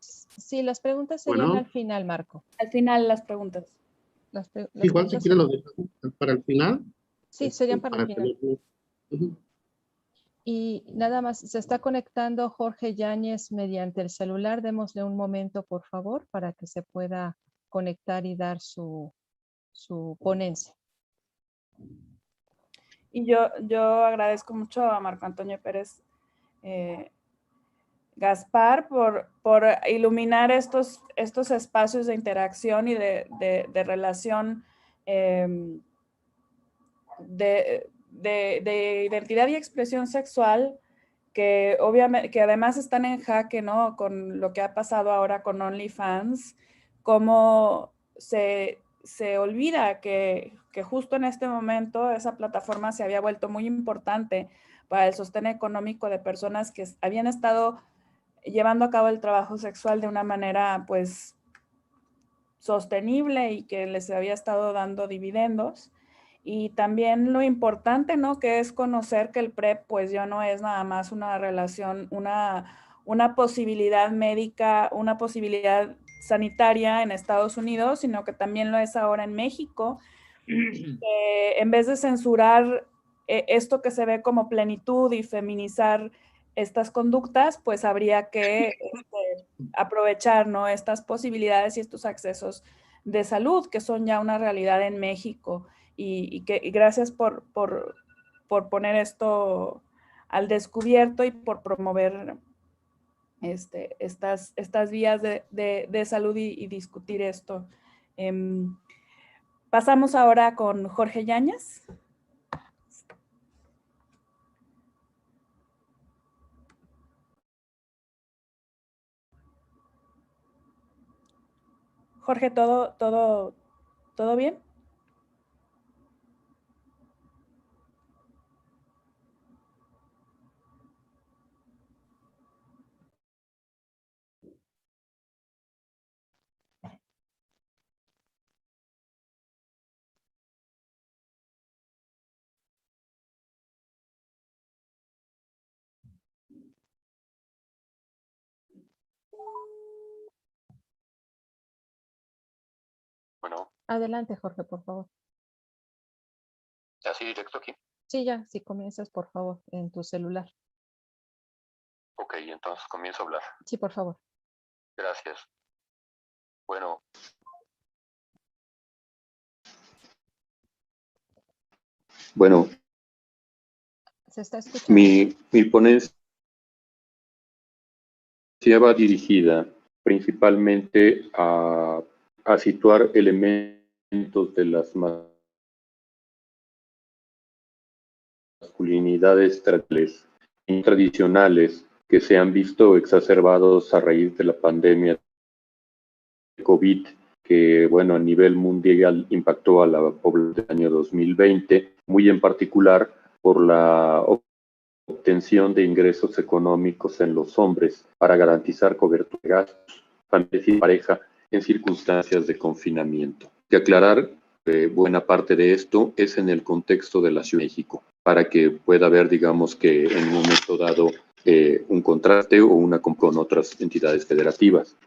Sí, las preguntas serían al final, Marco. Al final las preguntas. Igual si quieren lo dejamos para el final. Sí, serían para el final. Y nada más, se está conectando Jorge Yáñez mediante el celular. Démosle un momento, por favor, para que se pueda conectar y dar su ponencia. Y yo agradezco mucho a Marco Antonio Pérez Gaspar por iluminar estos espacios de interacción y de relación de identidad y expresión sexual que obviamente, que además están en jaque, ¿no? Con lo que ha pasado ahora con OnlyFans, cómo se olvida que justo en este momento esa plataforma se había vuelto muy importante para el sostén económico de personas que habían estado llevando a cabo el trabajo sexual de una manera, pues, sostenible y que les había estado dando dividendos. Y también lo importante, ¿no? Que es conocer que el PrEP, pues, ya no es nada más una relación, una posibilidad médica, una posibilidad sanitaria en Estados Unidos, sino que también lo es ahora en México. En vez de censurar esto que se ve como plenitud y feminizar estas conductas, pues habría que aprovechar, ¿no? Estas posibilidades y estos accesos de salud que son ya una realidad en México. Y gracias por poner esto al descubierto y por promover estas vías de salud y discutir esto. Pasamos ahora con Jorge Yáñez. Jorge, ¿todo bien? Bueno, Adelante, Jorge, por favor. así directo aquí. Sí, ya, si comienzas, por favor, en tu celular. Ok, entonces comienzo a hablar. Sí, por favor. Gracias. Bueno. Bueno, Se está escuchando. mi ponencia va dirigida principalmente a situar elementos de las masculinidades tradicionales que se han visto exacerbados a raíz de la pandemia de COVID, que, bueno, a nivel mundial impactó a la población del año 2020, muy en particular por la obtención de ingresos económicos en los hombres para garantizar cobertura de gastos, familia y pareja en circunstancias de confinamiento. Hay que aclarar que buena parte de esto es en el contexto de la Ciudad de México, para que pueda haber, digamos, que en un momento dado un contraste o una con otras entidades federativas.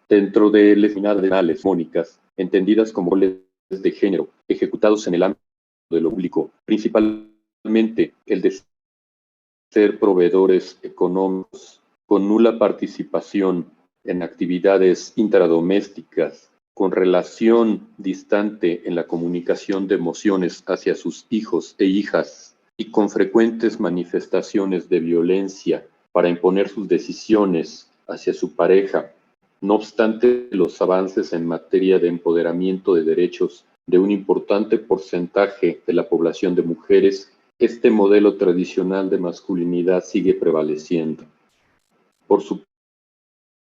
Dentro de las finales mónicas, entendidas como roles de género, ejecutados en el ámbito de lo público, principalmente el de ser proveedores económicos con nula participación en actividades intradomésticas, con relación distante en la comunicación de emociones hacia sus hijos e hijas y con frecuentes manifestaciones de violencia para imponer sus decisiones hacia su pareja. No obstante los avances en materia de empoderamiento de derechos de un importante porcentaje de la población de mujeres, este modelo tradicional de masculinidad sigue prevaleciendo. Por su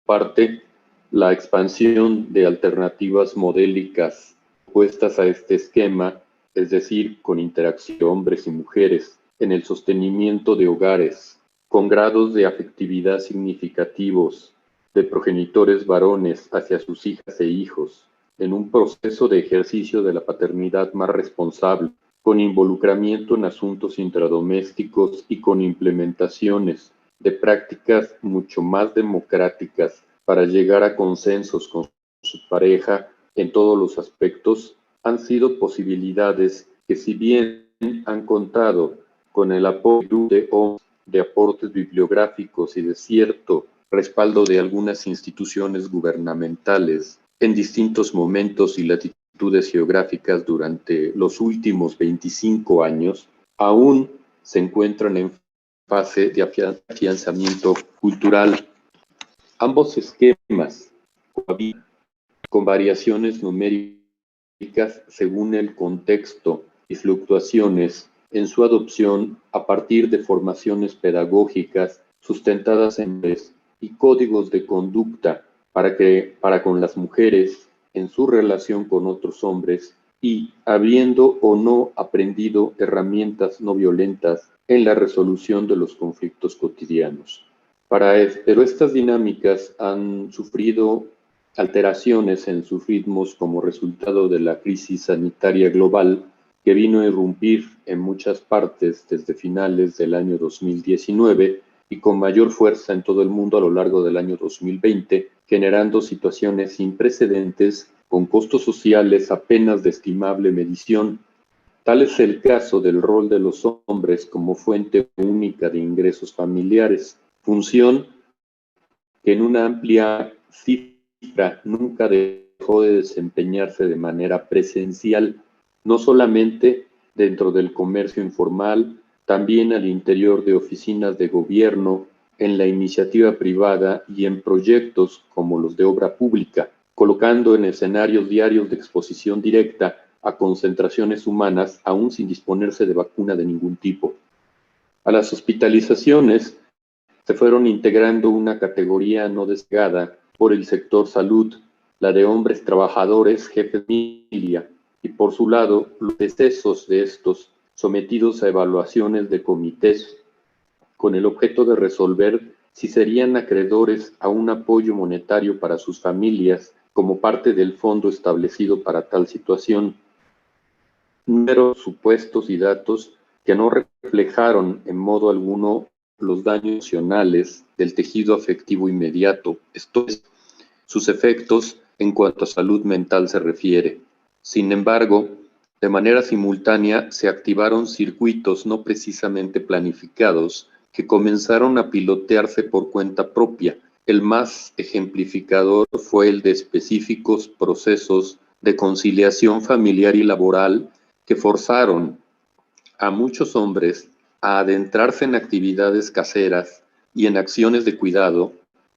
parte, la expansión de alternativas modélicas opuestas a este esquema, es decir, con interacción de hombres y mujeres en el sostenimiento de hogares, con grados de afectividad significativos de progenitores varones hacia sus hijas e hijos, en un proceso de ejercicio de la paternidad más responsable, con involucramiento en asuntos intradomésticos y con implementaciones de prácticas mucho más democráticas para llegar a consensos con su pareja en todos los aspectos, han sido posibilidades que, si bien han contado con el apoyo de hombres de aportes bibliográficos y de cierto respaldo de algunas instituciones gubernamentales en distintos momentos y latitudes geográficas durante los últimos 25 años, aún se encuentran en fase de afianzamiento cultural. Ambos esquemas cohabitan con variaciones numéricas según el contexto y fluctuaciones en su adopción a partir de formaciones pedagógicas sustentadas en leyes y códigos de conducta para con las mujeres en su relación con otros hombres y habiendo o no aprendido herramientas no violentas en la resolución de los conflictos cotidianos. Pero estas dinámicas han sufrido alteraciones en sus ritmos como resultado de la crisis sanitaria global que vino a irrumpir en muchas partes desde finales del año 2019 y con mayor fuerza en todo el mundo a lo largo del año 2020, generando situaciones sin precedentes con costos sociales apenas de estimable medición. Tal es el caso del rol de los hombres como fuente única de ingresos familiares, función que en una amplia cifra nunca dejó de desempeñarse de manera presencial, no solamente dentro del comercio informal, también al interior de oficinas de gobierno, en la iniciativa privada y en proyectos como los de obra pública, colocando en escenarios diarios de exposición directa a concentraciones humanas, aún sin disponerse de vacuna de ningún tipo. A las hospitalizaciones se fueron integrando una categoría no despegada por el sector salud, la de hombres trabajadores, jefes de familia, y por su lado, los decesos de estos sometidos a evaluaciones de comités con el objeto de resolver si serían acreedores a un apoyo monetario para sus familias como parte del fondo establecido para tal situación. Números, supuestos y datos que no reflejaron en modo alguno los daños emocionales del tejido afectivo inmediato, esto es, sus efectos en cuanto a salud mental se refiere. Sin embargo, de manera simultánea se activaron circuitos no precisamente planificados que comenzaron a pilotearse por cuenta propia. El más ejemplificador fue el de específicos procesos de conciliación familiar y laboral que forzaron a muchos hombres a adentrarse en actividades caseras y en acciones de cuidado,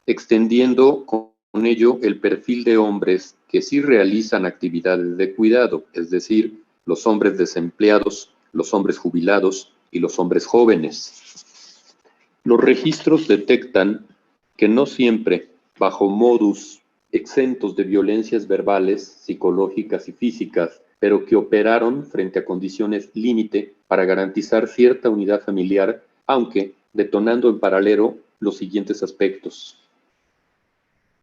extendiendo con ello el perfil de hombres que sí realizan actividades de cuidado, es decir, los hombres desempleados, los hombres jubilados y los hombres jóvenes. Los registros detectan que no siempre, bajo modus exentos de violencias verbales, psicológicas y físicas, pero que operaron frente a condiciones límite para garantizar cierta unidad familiar, aunque detonando en paralelo los siguientes aspectos.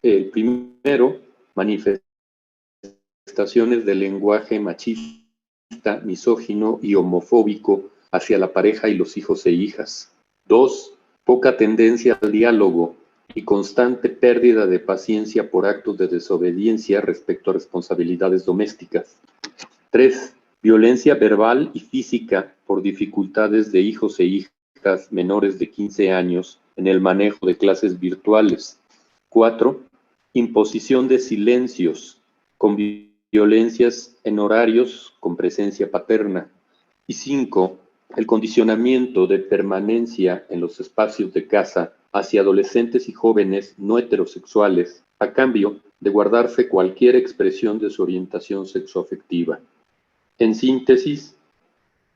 El primero, manifestaciones de lenguaje machista, misógino y homofóbico hacia la pareja y los hijos e hijas. 2, poca tendencia al diálogo y constante pérdida de paciencia por actos de desobediencia respecto a responsabilidades domésticas. 3, violencia verbal y física por dificultades de hijos e hijas menores de 15 años en el manejo de clases virtuales. 4, imposición de silencios con violencias en horarios con presencia paterna. Y 5, el condicionamiento de permanencia en los espacios de casa hacia adolescentes y jóvenes no heterosexuales a cambio de guardarse cualquier expresión de su orientación sexoafectiva. En síntesis,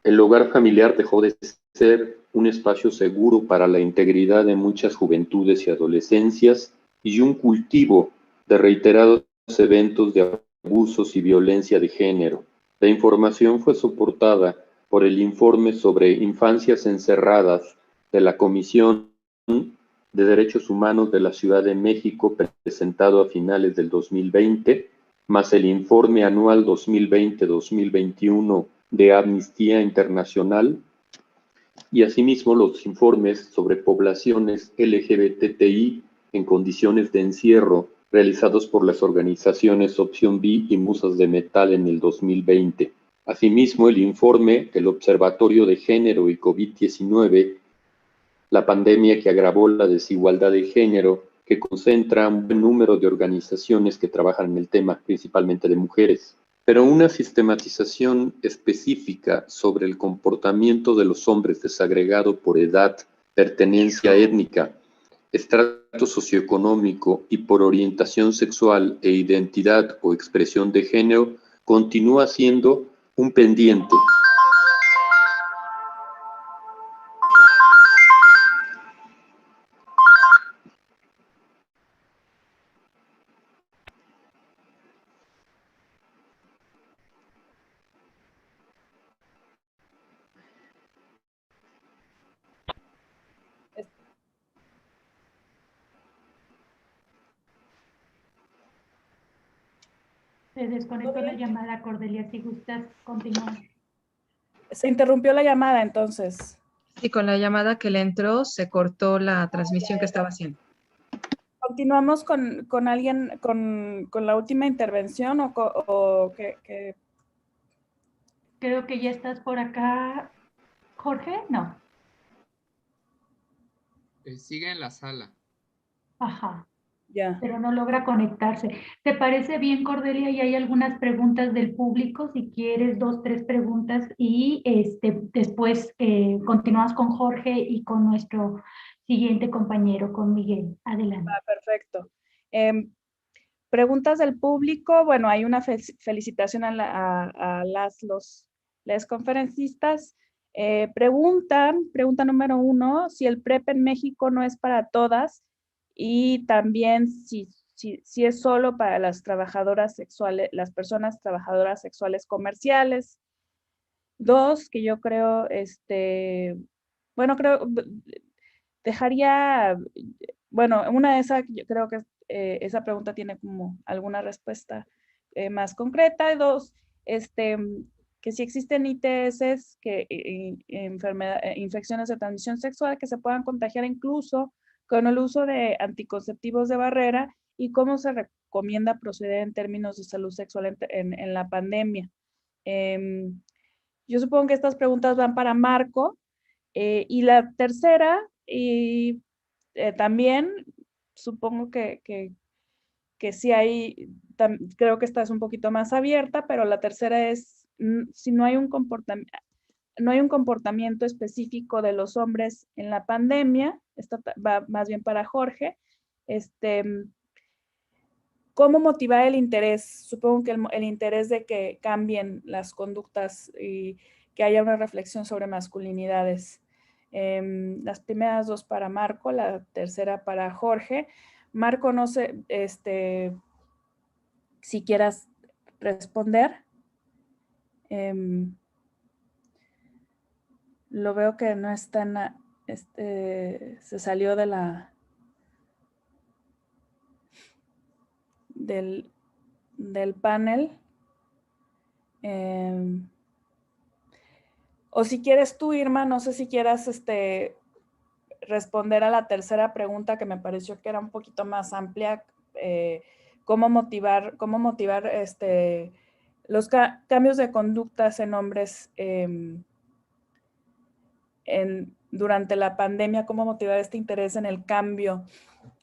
el hogar familiar dejó de ser un espacio seguro para la integridad de muchas juventudes y adolescencias y un cultivo de reiterados eventos de abusos y violencia de género. La información fue soportada por el informe sobre infancias encerradas de la Comisión de Derechos Humanos de la Ciudad de México, presentado a finales del 2020, más el informe anual 2020-2021 de Amnistía Internacional, y asimismo los informes sobre poblaciones LGBTI en condiciones de encierro realizados por las organizaciones Opción B y Musas de Metal en el 2020. Asimismo, el informe del Observatorio de Género y COVID-19 la pandemia que agravó la desigualdad de género, que concentra un buen número de organizaciones que trabajan en el tema, principalmente de mujeres. Pero una sistematización específica sobre el comportamiento de los hombres desagregado por edad, pertenencia étnica, estrato socioeconómico y por orientación sexual e identidad o expresión de género continúa siendo un pendiente. Se desconectó la llamada, Cordelia, si gustas continuar. Se interrumpió la llamada, entonces. Y con la llamada que le entró, se cortó la transmisión que estaba haciendo. ¿Continuamos con alguien, con la última intervención o qué? Creo que ya estás por acá. ¿Jorge? No. Sigue en la sala. Ajá. Ya. Pero no logra conectarse. ¿Te parece bien, Cordelia? Y hay algunas preguntas del público, si quieres 2, 3 preguntas y después continuamos con Jorge y con nuestro siguiente compañero, con Miguel. Adelante. Perfecto. Preguntas del público. Bueno, hay una felicitación a las conferencistas. Pregunta número 1, si el PREP en México no es para todas y también si es solo para las trabajadoras sexuales, las personas trabajadoras sexuales comerciales. 2, que yo creo, dejaría, bueno, una de esas, yo creo que esa pregunta tiene como alguna respuesta más concreta. 2, que si existen ITS, infecciones de transmisión sexual que se puedan contagiar incluso con el uso de anticonceptivos de barrera y cómo se recomienda proceder en términos de salud sexual en la pandemia. Yo supongo que estas preguntas van para Marco. Y la tercera, también supongo que sí hay, creo que esta es un poquito más abierta, pero la tercera es, si no hay un comportamiento específico de los hombres en la pandemia, esta va más bien para Jorge, ¿cómo motivar el interés? Supongo que el interés de que cambien las conductas y que haya una reflexión sobre masculinidades. Las primeras 2 para Marco, la tercera para Jorge. Marco, no sé, si quieras responder. Lo veo que no está se salió de del panel. O si quieres tú, Irma, no sé si quieras responder a la tercera pregunta que me pareció que era un poquito más amplia, cómo motivar los cambios de conductas en hombres durante la pandemia, cómo motivar este interés en el cambio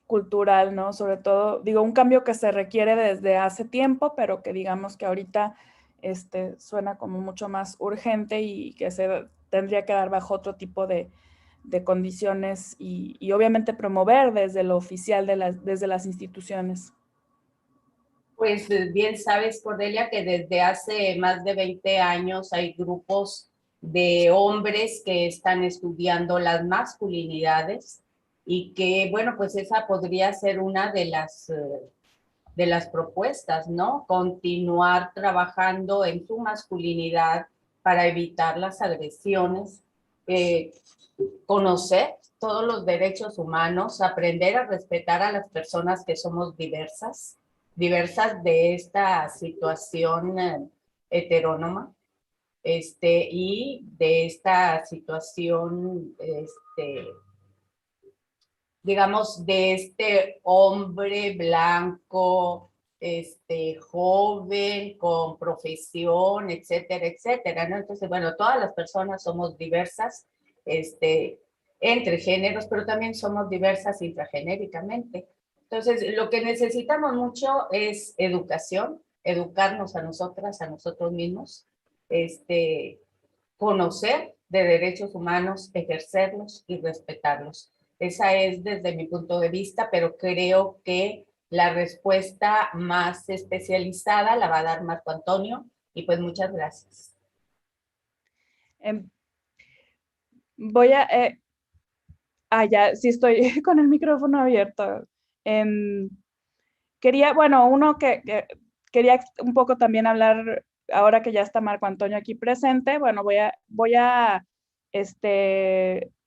cultural, ¿no? Sobre todo, digo, un cambio que se requiere desde hace tiempo, pero que digamos que ahorita suena como mucho más urgente y que se tendría que dar bajo otro tipo de condiciones y obviamente promover desde lo oficial, desde las instituciones. Pues bien sabes, Cordelia, que desde hace más de 20 años hay grupos de hombres que están estudiando las masculinidades y que, bueno, pues esa podría ser una de las propuestas, ¿no? Continuar trabajando en su masculinidad para evitar las agresiones, conocer todos los derechos humanos, aprender a respetar a las personas que somos diversas de esta situación heterónoma, y de esta situación, digamos, de este hombre blanco, joven, con profesión, etcétera, etcétera, ¿no? Entonces, bueno, todas las personas somos diversas, entre géneros, pero también somos diversas intragenéricamente. Entonces, lo que necesitamos mucho es educación, educarnos a nosotras, a nosotros mismos, conocer de derechos humanos, ejercerlos y respetarlos. Esa es desde mi punto de vista, pero creo que la respuesta más especializada la va a dar Marco Antonio, y pues muchas gracias. Voy a... ya, sí estoy con el micrófono abierto. Quería, bueno, quería un poco también hablar, ahora que ya está Marco Antonio aquí presente, bueno, voy a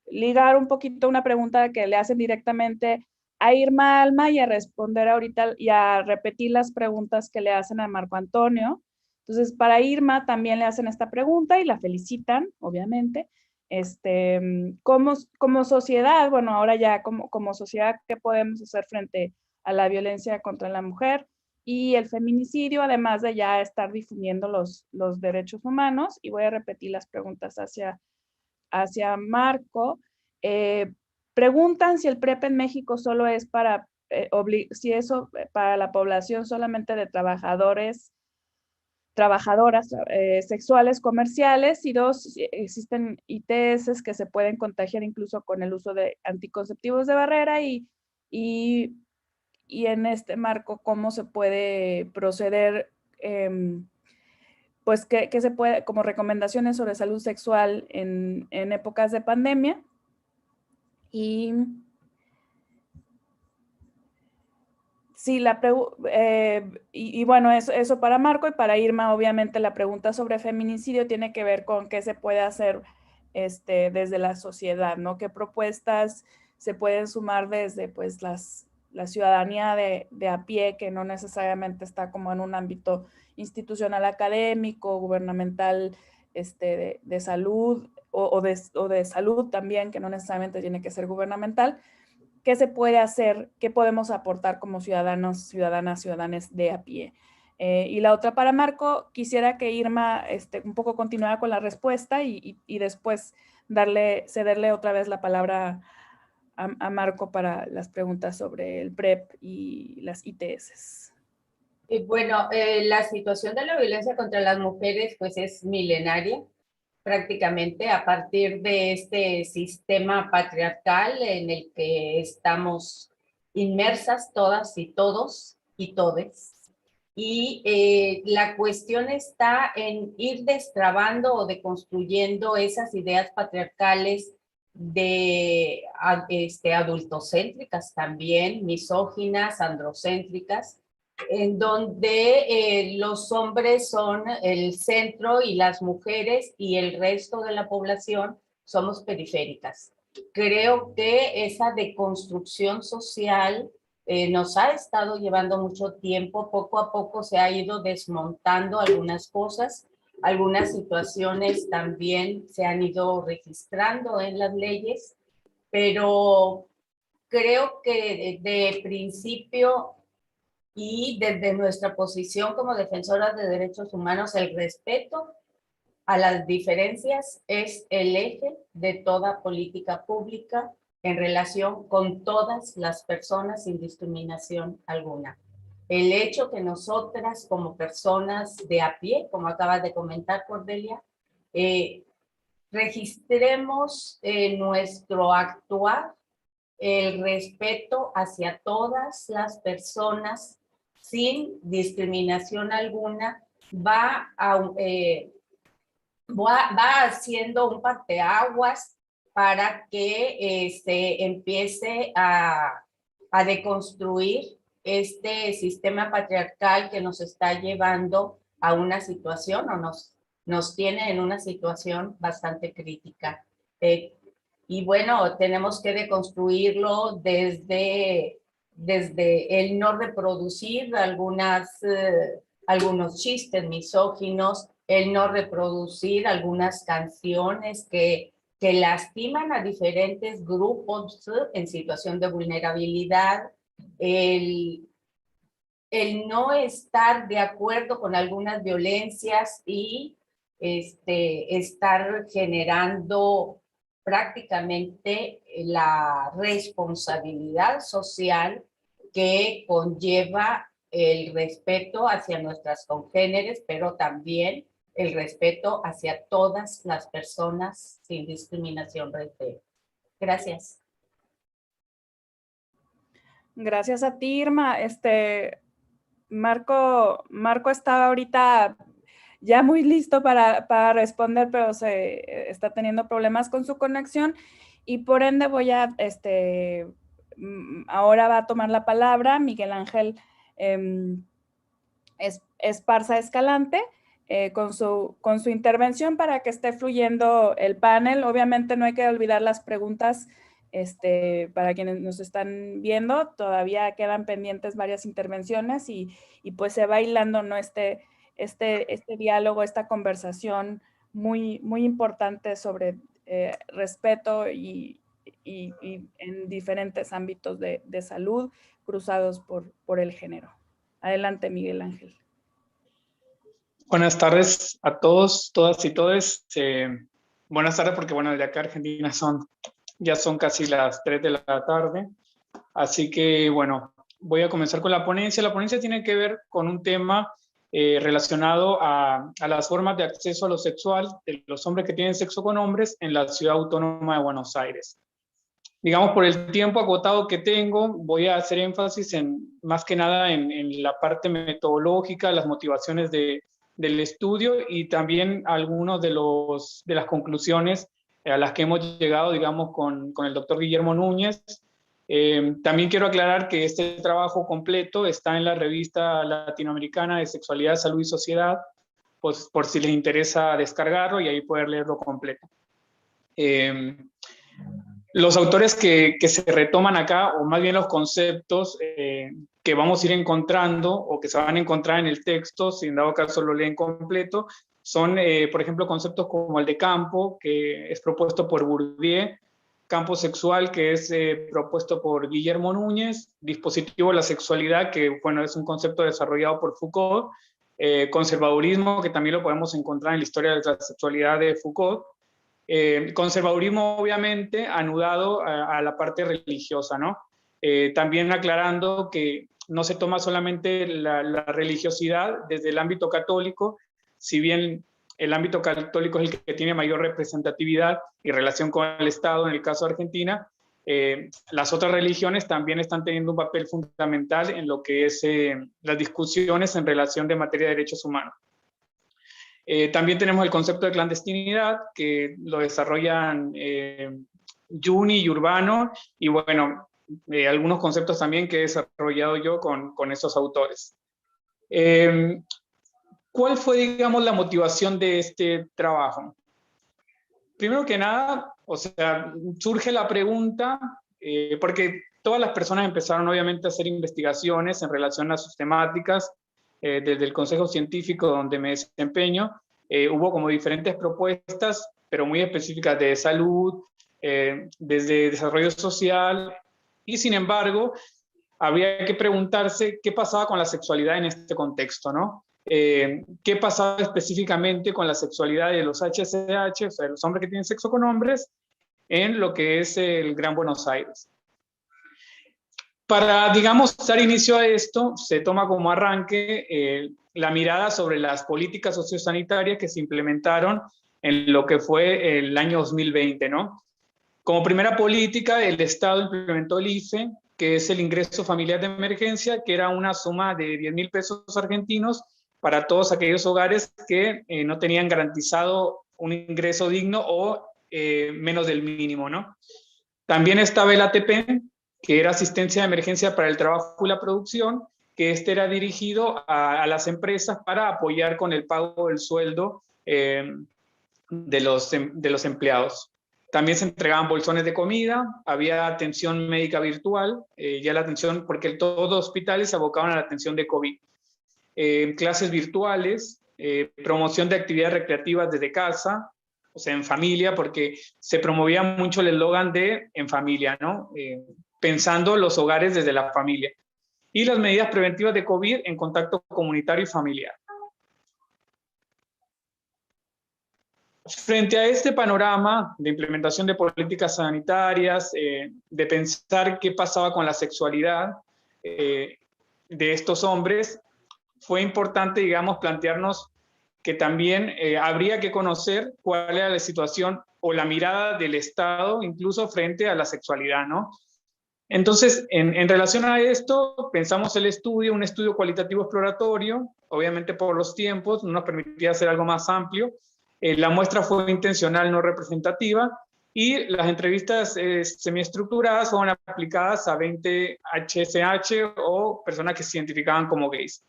ligar un poquito una pregunta que le hacen directamente a Irma Alma y a responder ahorita y a repetir las preguntas que le hacen a Marco Antonio. Entonces, para Irma también le hacen esta pregunta y la felicitan, obviamente. Como sociedad, bueno, ahora ya como sociedad, ¿qué podemos hacer frente a la violencia contra la mujer y el feminicidio, además de ya estar difundiendo los derechos humanos? Y voy a repetir las preguntas hacia Marco. Preguntan si el PrEP en México solo es para, si eso para la población solamente de trabajadoras sexuales comerciales, y dos, si existen ITS que se pueden contagiar incluso con el uso de anticonceptivos de barrera y en este marco, ¿cómo se puede proceder? Pues, ¿qué se puede, como recomendaciones sobre salud sexual en épocas de pandemia? Y sí, bueno, eso para Marco, y para Irma, obviamente, la pregunta sobre feminicidio tiene que ver con qué se puede hacer desde la sociedad, ¿no? ¿Qué propuestas se pueden sumar desde, pues, la ciudadanía de a pie, que no necesariamente está como en un ámbito institucional, académico, gubernamental, de salud, o de salud también, que no necesariamente tiene que ser gubernamental? ¿Qué se puede hacer? ¿Qué podemos aportar como ciudadanos, ciudadanas de a pie? Y la otra para Marco, quisiera que Irma un poco continuara con la respuesta y después cederle otra vez la palabra a Marco para las preguntas sobre el PrEP y las ITS. Bueno, la situación de la violencia contra las mujeres pues es milenaria, prácticamente a partir de este sistema patriarcal en el que estamos inmersas todas y todos y todes. Y la cuestión está en ir destrabando o deconstruyendo esas ideas patriarcales de adultocéntricas también, misóginas, androcéntricas, en donde los hombres son el centro y las mujeres y el resto de la población somos periféricas. Creo que esa deconstrucción social nos ha estado llevando mucho tiempo. Poco a poco se ha ido desmontando algunas cosas, algunas situaciones también se han ido registrando en las leyes, pero creo que de principio y desde nuestra posición como defensoras de derechos humanos, el respeto a las diferencias es el eje de toda política pública en relación con todas las personas sin discriminación alguna. El hecho que nosotras como personas de a pie, como acaba de comentar Cordelia, registremos nuestro actuar el respeto hacia todas las personas sin discriminación alguna va haciendo un parteaguas para que se empiece a deconstruir este sistema patriarcal que nos está llevando a una situación o nos tiene en una situación bastante crítica. Y bueno, tenemos que deconstruirlo desde el no reproducir algunos chistes misóginos, el no reproducir algunas canciones que lastiman a diferentes grupos en situación de vulnerabilidad, el no estar de acuerdo con algunas violencias y estar generando prácticamente la responsabilidad social que conlleva el respeto hacia nuestras congéneres, pero también el respeto hacia todas las personas sin discriminación racial. Gracias. Gracias a ti, Irma. Marco está ahorita ya muy listo para responder, pero se está teniendo problemas con su conexión y por ende voy a, ahora va a tomar la palabra Miguel Ángel Esparza Escalante con su intervención para que esté fluyendo el panel. Obviamente no hay que olvidar las preguntas para quienes nos están viendo. Todavía quedan pendientes varias intervenciones y pues se va hilando, ¿no? este diálogo, esta conversación muy, muy importante sobre respeto y en diferentes ámbitos de salud cruzados por el género. Adelante, Miguel Ángel. Buenas tardes a todos, todas y todes. Buenas tardes porque, bueno, de acá Argentina ya son casi las 3 de la tarde. Así que, bueno, voy a comenzar con la ponencia. La ponencia tiene que ver con un tema relacionado a las formas de acceso a lo sexual de los hombres que tienen sexo con hombres en la Ciudad Autónoma de Buenos Aires. Digamos, por el tiempo acotado que tengo, voy a hacer énfasis más que nada en la parte metodológica, las motivaciones del estudio y también algunos de las conclusiones a las que hemos llegado, digamos, con el doctor Guillermo Núñez. También quiero aclarar que este trabajo completo está en la revista latinoamericana de Sexualidad, Salud y Sociedad, pues por si les interesa descargarlo y ahí poder leerlo completo. Los autores que se retoman acá, o más bien los conceptos que vamos a ir encontrando o que se van a encontrar en el texto, si en dado caso lo leen completo, son, por ejemplo, conceptos como el de campo, que es propuesto por Bourdieu, campo sexual, que es propuesto por Guillermo Núñez, dispositivo de la sexualidad, que bueno, es un concepto desarrollado por Foucault, conservadurismo, que también lo podemos encontrar en la historia de la sexualidad de Foucault, conservadurismo obviamente anudado a la parte religiosa, ¿no? También aclarando que no se toma solamente la religiosidad desde el ámbito católico, si bien el ámbito católico es el que tiene mayor representatividad y relación con el Estado, en el caso de Argentina, las otras religiones también están teniendo un papel fundamental en lo que es las discusiones en relación de materia de derechos humanos. También tenemos el concepto de clandestinidad, que lo desarrollan Juni y Urbano, y bueno, algunos conceptos también que he desarrollado yo con esos autores. ¿Cuál fue, digamos, la motivación de este trabajo? Primero que nada, o sea, surge la pregunta, porque todas las personas empezaron obviamente a hacer investigaciones en relación a sus temáticas, desde el Consejo Científico donde me desempeño, hubo como diferentes propuestas, pero muy específicas de salud, desde desarrollo social, y sin embargo, habría que preguntarse qué pasaba con la sexualidad en este contexto, ¿no? ¿Qué pasaba específicamente con la sexualidad de los HSH, o sea, de los hombres que tienen sexo con hombres, en lo que es el Gran Buenos Aires? Para, digamos, dar inicio a esto, se toma como arranque la mirada sobre las políticas sociosanitarias que se implementaron en lo que fue el año 2020, ¿no? Como primera política, el Estado implementó el IFE, que es el ingreso familiar de emergencia, que era una suma de 10.000 pesos argentinos para todos aquellos hogares que no tenían garantizado un ingreso digno o menos del mínimo, ¿no? También estaba el ATP, que era asistencia de emergencia para el trabajo y la producción, que era dirigido a las empresas para apoyar con el pago del sueldo de los empleados. También se entregaban bolsones de comida, había atención médica virtual, ya la atención, porque todos los hospitales se abocaban a la atención de COVID. Clases virtuales, promoción de actividades recreativas desde casa, o sea, en familia, porque se promovía mucho el eslogan de en familia, ¿no? Pensando los hogares desde la familia. Y las medidas preventivas de COVID en contacto comunitario y familiar. Frente a este panorama de implementación de políticas sanitarias, de pensar qué pasaba con la sexualidad de estos hombres, fue importante, digamos, plantearnos que también habría que conocer cuál era la situación o la mirada del Estado, incluso frente a la sexualidad, ¿no? Entonces, en relación a esto, pensamos el estudio, un estudio cualitativo exploratorio, obviamente por los tiempos, no nos permitía hacer algo más amplio. La muestra fue intencional, no representativa, y las entrevistas semiestructuradas fueron aplicadas a 20 HSH o personas que se identificaban como gays.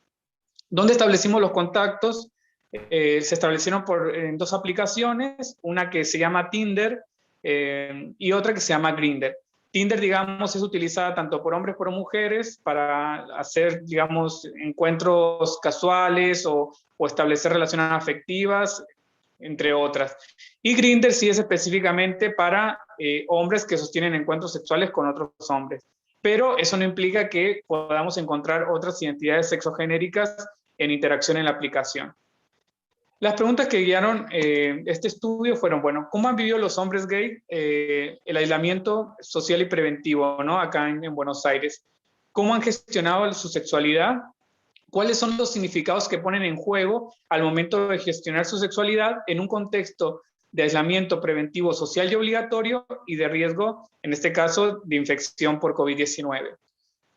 ¿Dónde establecimos los contactos? Se establecieron en 2 aplicaciones, una que se llama Tinder y otra que se llama Grindr. Tinder, digamos, es utilizada tanto por hombres como por mujeres para hacer, digamos, encuentros casuales o establecer relaciones afectivas, entre otras. Y Grindr sí es específicamente para hombres que sostienen encuentros sexuales con otros hombres. Pero eso no implica que podamos encontrar otras identidades sexogenéricas en interacción en la aplicación. Las preguntas que guiaron este estudio fueron, bueno, ¿cómo han vivido los hombres gay el aislamiento social y preventivo, ¿no? Acá en Buenos Aires? ¿Cómo han gestionado su sexualidad? ¿Cuáles son los significados que ponen en juego al momento de gestionar su sexualidad en un contexto de aislamiento preventivo social y obligatorio y de riesgo, en este caso, de infección por COVID-19?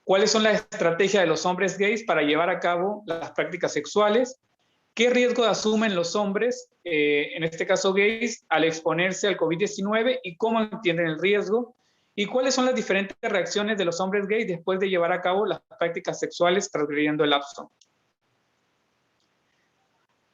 ¿Cuáles son las estrategias de los hombres gays para llevar a cabo las prácticas sexuales? ¿Qué riesgo asumen los hombres, en este caso gays, al exponerse al COVID-19 y cómo entienden el riesgo? ¿Y cuáles son las diferentes reacciones de los hombres gays después de llevar a cabo las prácticas sexuales transgrediendo el lapso?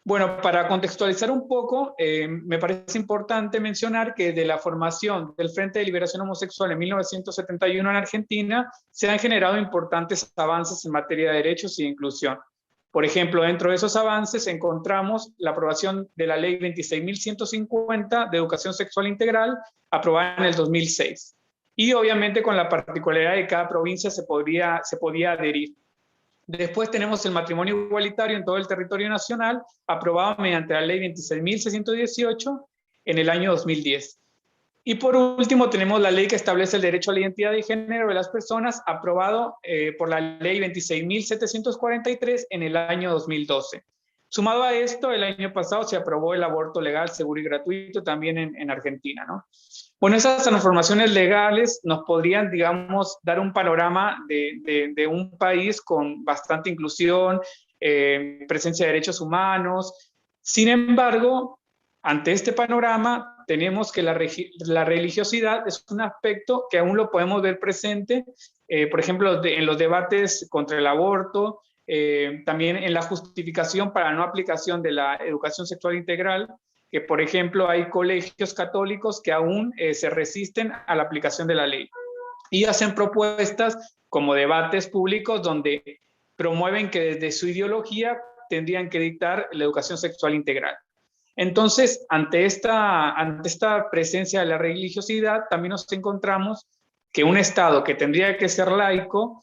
Bueno, para contextualizar un poco, me parece importante mencionar que de la formación del Frente de Liberación Homosexual en 1971 en Argentina, se han generado importantes avances en materia de derechos y de inclusión. Por ejemplo, dentro de esos avances encontramos la aprobación de la Ley 26.150 de Educación Sexual Integral, aprobada en el 2006. Y obviamente con la particularidad de cada provincia se podía adherir. Después tenemos el matrimonio igualitario en todo el territorio nacional, aprobado mediante la Ley 26.618 en el año 2010. Y por último tenemos la ley que establece el derecho a la identidad de género de las personas, aprobado por la Ley 26.743 en el año 2012. Sumado a esto, el año pasado se aprobó el aborto legal, seguro y gratuito también en Argentina, ¿no? Bueno, esas transformaciones legales nos podrían, digamos, dar un panorama de un país con bastante inclusión, presencia de derechos humanos. Sin embargo, ante este panorama, tenemos que la religiosidad es un aspecto que aún lo podemos ver presente, por ejemplo, en los debates contra el aborto, también en la justificación para la no aplicación de la educación sexual integral, que por ejemplo hay colegios católicos que aún se resisten a la aplicación de la ley y hacen propuestas como debates públicos donde promueven que desde su ideología tendrían que dictar la educación sexual integral. Entonces, ante esta presencia de la religiosidad, también nos encontramos que un Estado que tendría que ser laico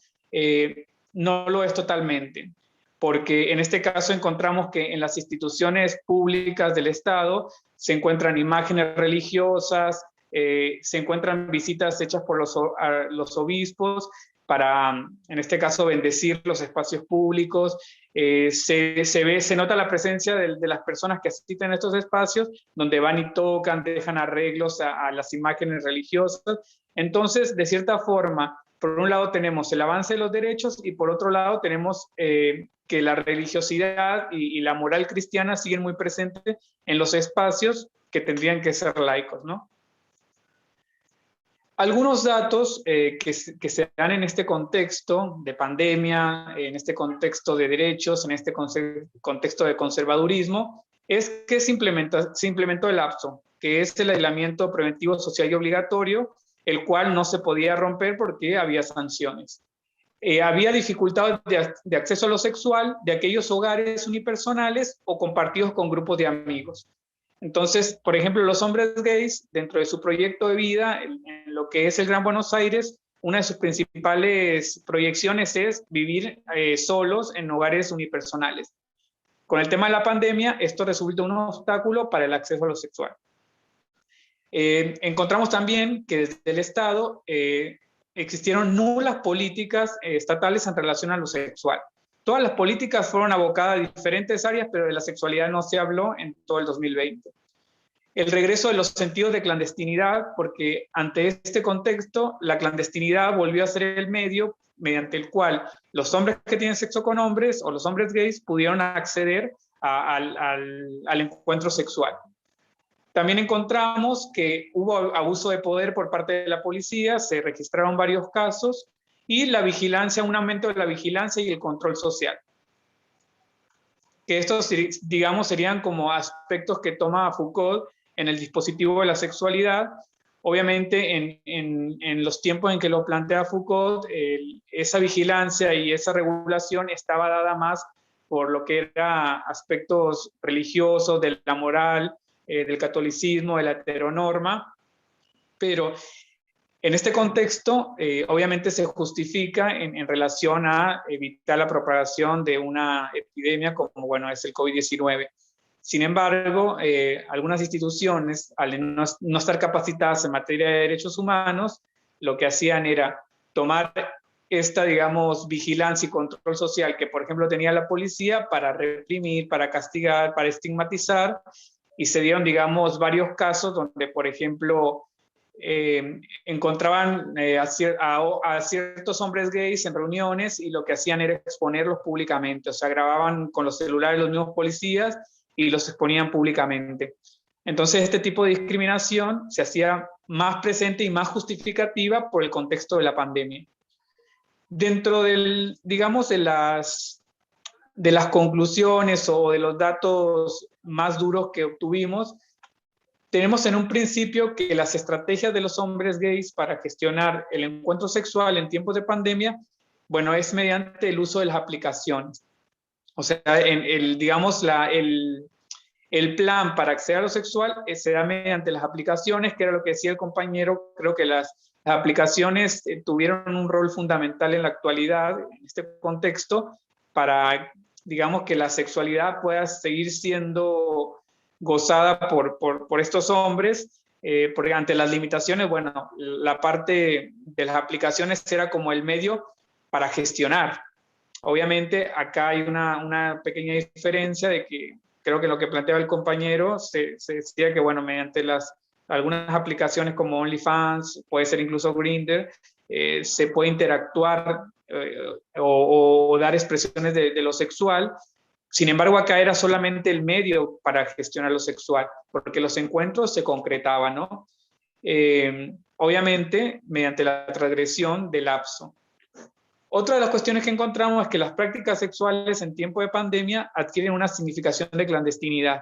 no lo es totalmente, porque en este caso encontramos que en las instituciones públicas del Estado se encuentran imágenes religiosas, se encuentran visitas hechas por los obispos para, en este caso, bendecir los espacios públicos. Se nota la presencia de las personas que asisten a estos espacios, donde van y tocan, dejan arreglos a las imágenes religiosas. Entonces, de cierta forma, por un lado tenemos el avance de los derechos y por otro lado tenemos que la religiosidad y la moral cristiana siguen muy presentes en los espacios que tendrían que ser laicos, ¿no? Algunos datos que se dan en este contexto de pandemia, en este contexto de derechos, en este contexto de conservadurismo, es que se implementó el APSO, que es el aislamiento preventivo social y obligatorio, el cual no se podía romper porque había sanciones. Había dificultades de acceso a lo sexual de aquellos hogares unipersonales o compartidos con grupos de amigos. Entonces, por ejemplo, los hombres gays, dentro de su proyecto de vida, en lo que es el Gran Buenos Aires, una de sus principales proyecciones es vivir solos en hogares unipersonales. Con el tema de la pandemia, esto resulta un obstáculo para el acceso a lo sexual. Encontramos también que desde el Estado existieron nulas políticas estatales en relación a lo sexual. Todas las políticas fueron abocadas a diferentes áreas, pero de la sexualidad no se habló en todo el 2020. El regreso de los sentidos de clandestinidad, porque ante este contexto, la clandestinidad volvió a ser el medio mediante el cual los hombres que tienen sexo con hombres o los hombres gays pudieron acceder al encuentro sexual. También encontramos que hubo abuso de poder por parte de la policía, se registraron varios casos, y la vigilancia, un aumento de la vigilancia y el control social. Que estos, digamos, serían como aspectos que toma Foucault en el dispositivo de la sexualidad. Obviamente, en los tiempos en que lo plantea Foucault, esa vigilancia y esa regulación estaba dada más por lo que eran aspectos religiosos, de la moral, del catolicismo, de la heteronorma, pero en este contexto obviamente se justifica en relación a evitar la propagación de una epidemia como, bueno, es el COVID-19. Sin embargo, algunas instituciones, al no estar capacitadas en materia de derechos humanos, lo que hacían era tomar esta, digamos, vigilancia y control social que, por ejemplo, tenía la policía para reprimir, para castigar, para estigmatizar, y se dieron, digamos, varios casos donde, por ejemplo, encontraban a ciertos hombres gays en reuniones y lo que hacían era exponerlos públicamente, o sea, grababan con los celulares los mismos policías y los exponían públicamente. Entonces, este tipo de discriminación se hacía más presente y más justificativa por el contexto de la pandemia. Dentro del, digamos, de las conclusiones o de los datos más duros que obtuvimos, tenemos en un principio que las estrategias de los hombres gays para gestionar el encuentro sexual en tiempos de pandemia, bueno, es mediante el uso de las aplicaciones. O sea, digamos, el plan para acceder a lo sexual se da mediante las aplicaciones, que era lo que decía el compañero. Creo que las aplicaciones tuvieron un rol fundamental en la actualidad, en este contexto, para, digamos, que la sexualidad pueda seguir siendo gozada por estos hombres, porque ante las limitaciones, bueno, la parte de las aplicaciones era como el medio para gestionar. Obviamente, acá hay una pequeña diferencia de que creo que lo que planteaba el compañero se decía que, bueno, mediante algunas aplicaciones como OnlyFans, puede ser incluso Grindr, se puede interactuar o dar expresiones de lo sexual. Sin embargo, acá era solamente el medio para gestionar lo sexual, porque los encuentros se concretaban, ¿no? Obviamente, mediante la transgresión del lapso. Otra de las cuestiones que encontramos es que las prácticas sexuales en tiempo de pandemia adquieren una significación de clandestinidad,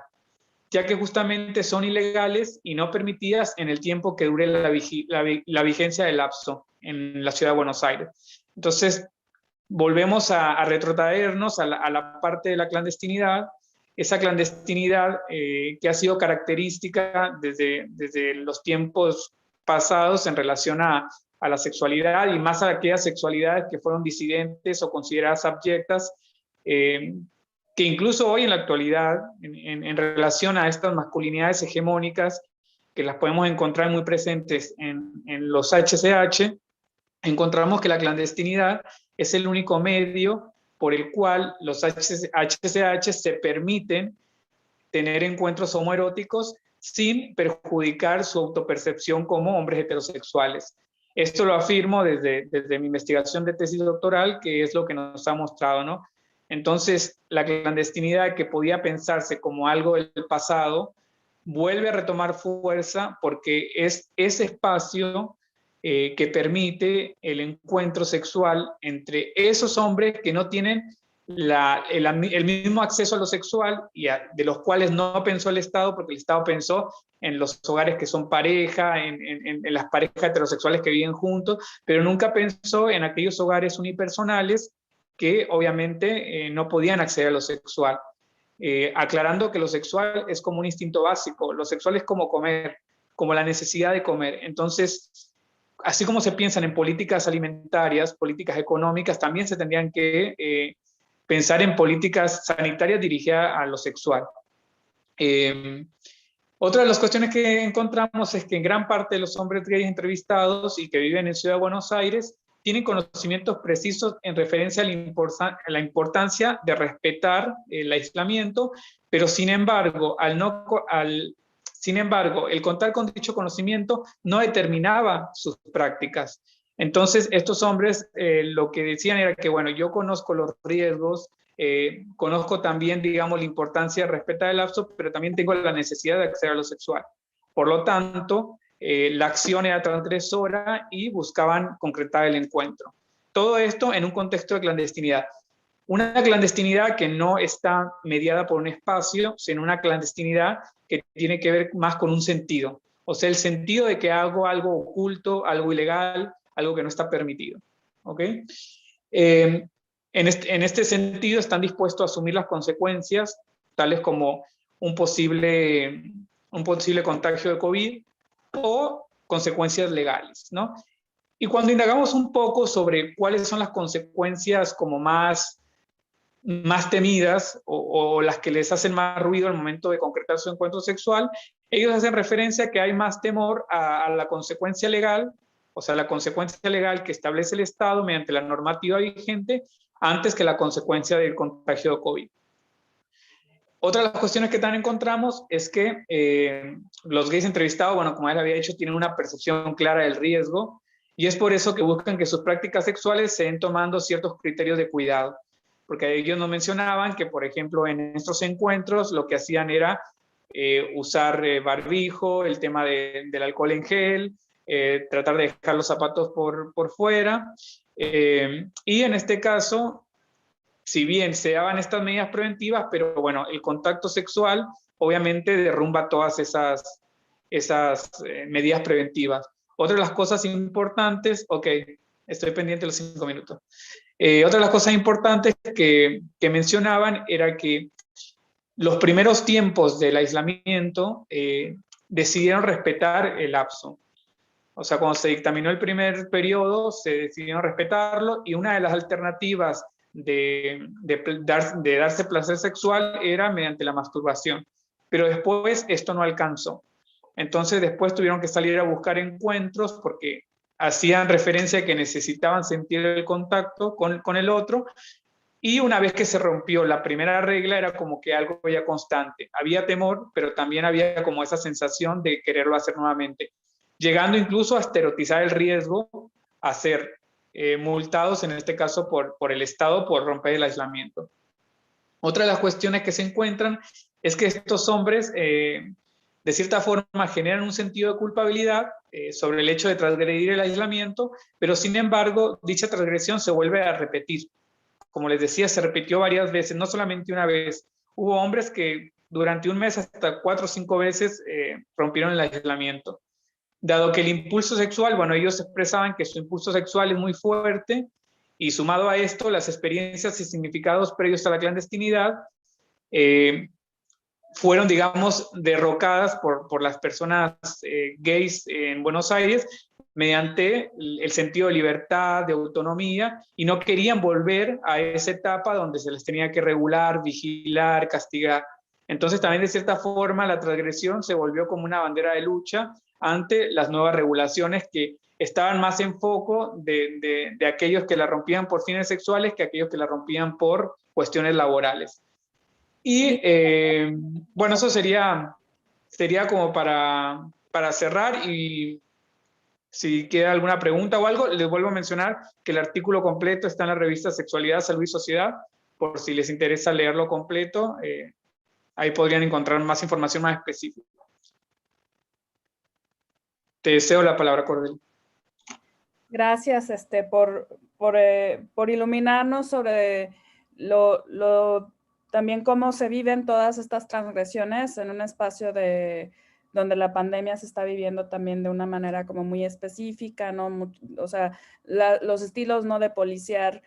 ya que justamente son ilegales y no permitidas en el tiempo que dure la vigencia del lapso en la ciudad de Buenos Aires. Entonces, volvemos a retrotraernos a la parte de la clandestinidad, esa clandestinidad que ha sido característica desde los tiempos pasados en relación a la sexualidad, y más a aquellas sexualidades que fueron disidentes o consideradas abyectas, que incluso hoy en la actualidad, en relación a estas masculinidades hegemónicas, que las podemos encontrar muy presentes en los HCH, encontramos que la clandestinidad es el único medio por el cual los HCH se permiten tener encuentros homoeróticos sin perjudicar su autopercepción como hombres heterosexuales. Esto lo afirmo desde mi investigación de tesis doctoral, que es lo que nos ha mostrado, ¿no? Entonces, la clandestinidad, que podía pensarse como algo del pasado, vuelve a retomar fuerza porque es ese espacio que permite el encuentro sexual entre esos hombres que no tienen el mismo acceso a lo sexual y de los cuales no pensó el Estado, porque el Estado pensó en los hogares que son pareja, en las parejas heterosexuales que viven juntos, pero nunca pensó en aquellos hogares unipersonales que obviamente no podían acceder a lo sexual. Aclarando que lo sexual es como un instinto básico, lo sexual es como comer, como la necesidad de comer. Entonces, así como se piensan en políticas alimentarias, políticas económicas, también se tendrían que pensar en políticas sanitarias dirigidas a lo sexual. Otra de las cuestiones que encontramos es que en gran parte de los hombres gays entrevistados y que viven en Ciudad de Buenos Aires tienen conocimientos precisos en referencia a la importancia de respetar el aislamiento, pero sin embargo, el contar con dicho conocimiento no determinaba sus prácticas. Entonces, estos hombres lo que decían era que, bueno, yo conozco los riesgos, conozco también, digamos, la importancia de respetar el lapso, pero también tengo la necesidad de acceder a lo sexual. Por lo tanto, la acción era transgresora y buscaban concretar el encuentro. Todo esto en un contexto de clandestinidad. Una clandestinidad que no está mediada por un espacio, sino una clandestinidad que tiene que ver más con un sentido. O sea, el sentido de que hago algo oculto, algo ilegal, algo que no está permitido. ¿Ok? En este sentido, están dispuestos a asumir las consecuencias, tales como un posible contagio de COVID o consecuencias legales, ¿no? Y cuando indagamos un poco sobre cuáles son las consecuencias como más temidas o las que les hacen más ruido al momento de concretar su encuentro sexual, ellos hacen referencia a que hay más temor a la consecuencia legal, o sea, la consecuencia legal que establece el Estado mediante la normativa vigente, antes que la consecuencia del contagio de COVID. Otra de las cuestiones que también encontramos es que los gays entrevistados, bueno, como ya había dicho, tienen una percepción clara del riesgo y es por eso que buscan que sus prácticas sexuales se den tomando ciertos criterios de cuidado. Porque ellos nos mencionaban que, por ejemplo, en estos encuentros lo que hacían era usar barbijo, el tema del alcohol en gel, tratar de dejar los zapatos por fuera. Y en este caso, si bien se daban estas medidas preventivas, pero bueno, el contacto sexual obviamente derrumba todas esas medidas preventivas. Otra de las cosas importantes, ok, estoy pendiente de los 5 minutos. Otra de las cosas importantes que mencionaban era que los primeros tiempos del aislamiento decidieron respetar el lapso. O sea, cuando se dictaminó el primer periodo, se decidieron respetarlo y una de las alternativas de darse placer sexual era mediante la masturbación. Pero después esto no alcanzó. Entonces después tuvieron que salir a buscar encuentros porque hacían referencia a que necesitaban sentir el contacto con el otro, y una vez que se rompió la primera regla era como que algo ya constante. Había temor, pero también había como esa sensación de quererlo hacer nuevamente, llegando incluso a estereotizar el riesgo a ser multados, en este caso por el Estado, por romper el aislamiento. Otra de las cuestiones que se encuentran es que estos hombres de cierta forma generan un sentido de culpabilidad sobre el hecho de transgredir el aislamiento, pero sin embargo dicha transgresión se vuelve a repetir. Como les decía, se repitió varias veces, no solamente una vez. Hubo hombres que durante un mes hasta 4 o 5 veces rompieron el aislamiento. Dado que el impulso sexual, bueno, ellos expresaban que su impulso sexual es muy fuerte y sumado a esto, las experiencias y significados previos a la clandestinidad fueron, digamos, derrocadas por las personas gays en Buenos Aires mediante el sentido de libertad, de autonomía, y no querían volver a esa etapa donde se les tenía que regular, vigilar, castigar. Entonces también de cierta forma la transgresión se volvió como una bandera de lucha ante las nuevas regulaciones que estaban más en foco de aquellos que la rompían por fines sexuales que aquellos que la rompían por cuestiones laborales. Y bueno, eso sería como para cerrar, y si queda alguna pregunta o algo, les vuelvo a mencionar que el artículo completo está en la revista Sexualidad, Salud y Sociedad, por si les interesa leerlo completo, ahí podrían encontrar más información más específica. Te deseo la palabra, Cordel. Gracias por iluminarnos sobre también cómo se viven todas estas transgresiones en un espacio donde la pandemia se está viviendo también de una manera como muy específica, ¿no? O sea, los estilos no de policiar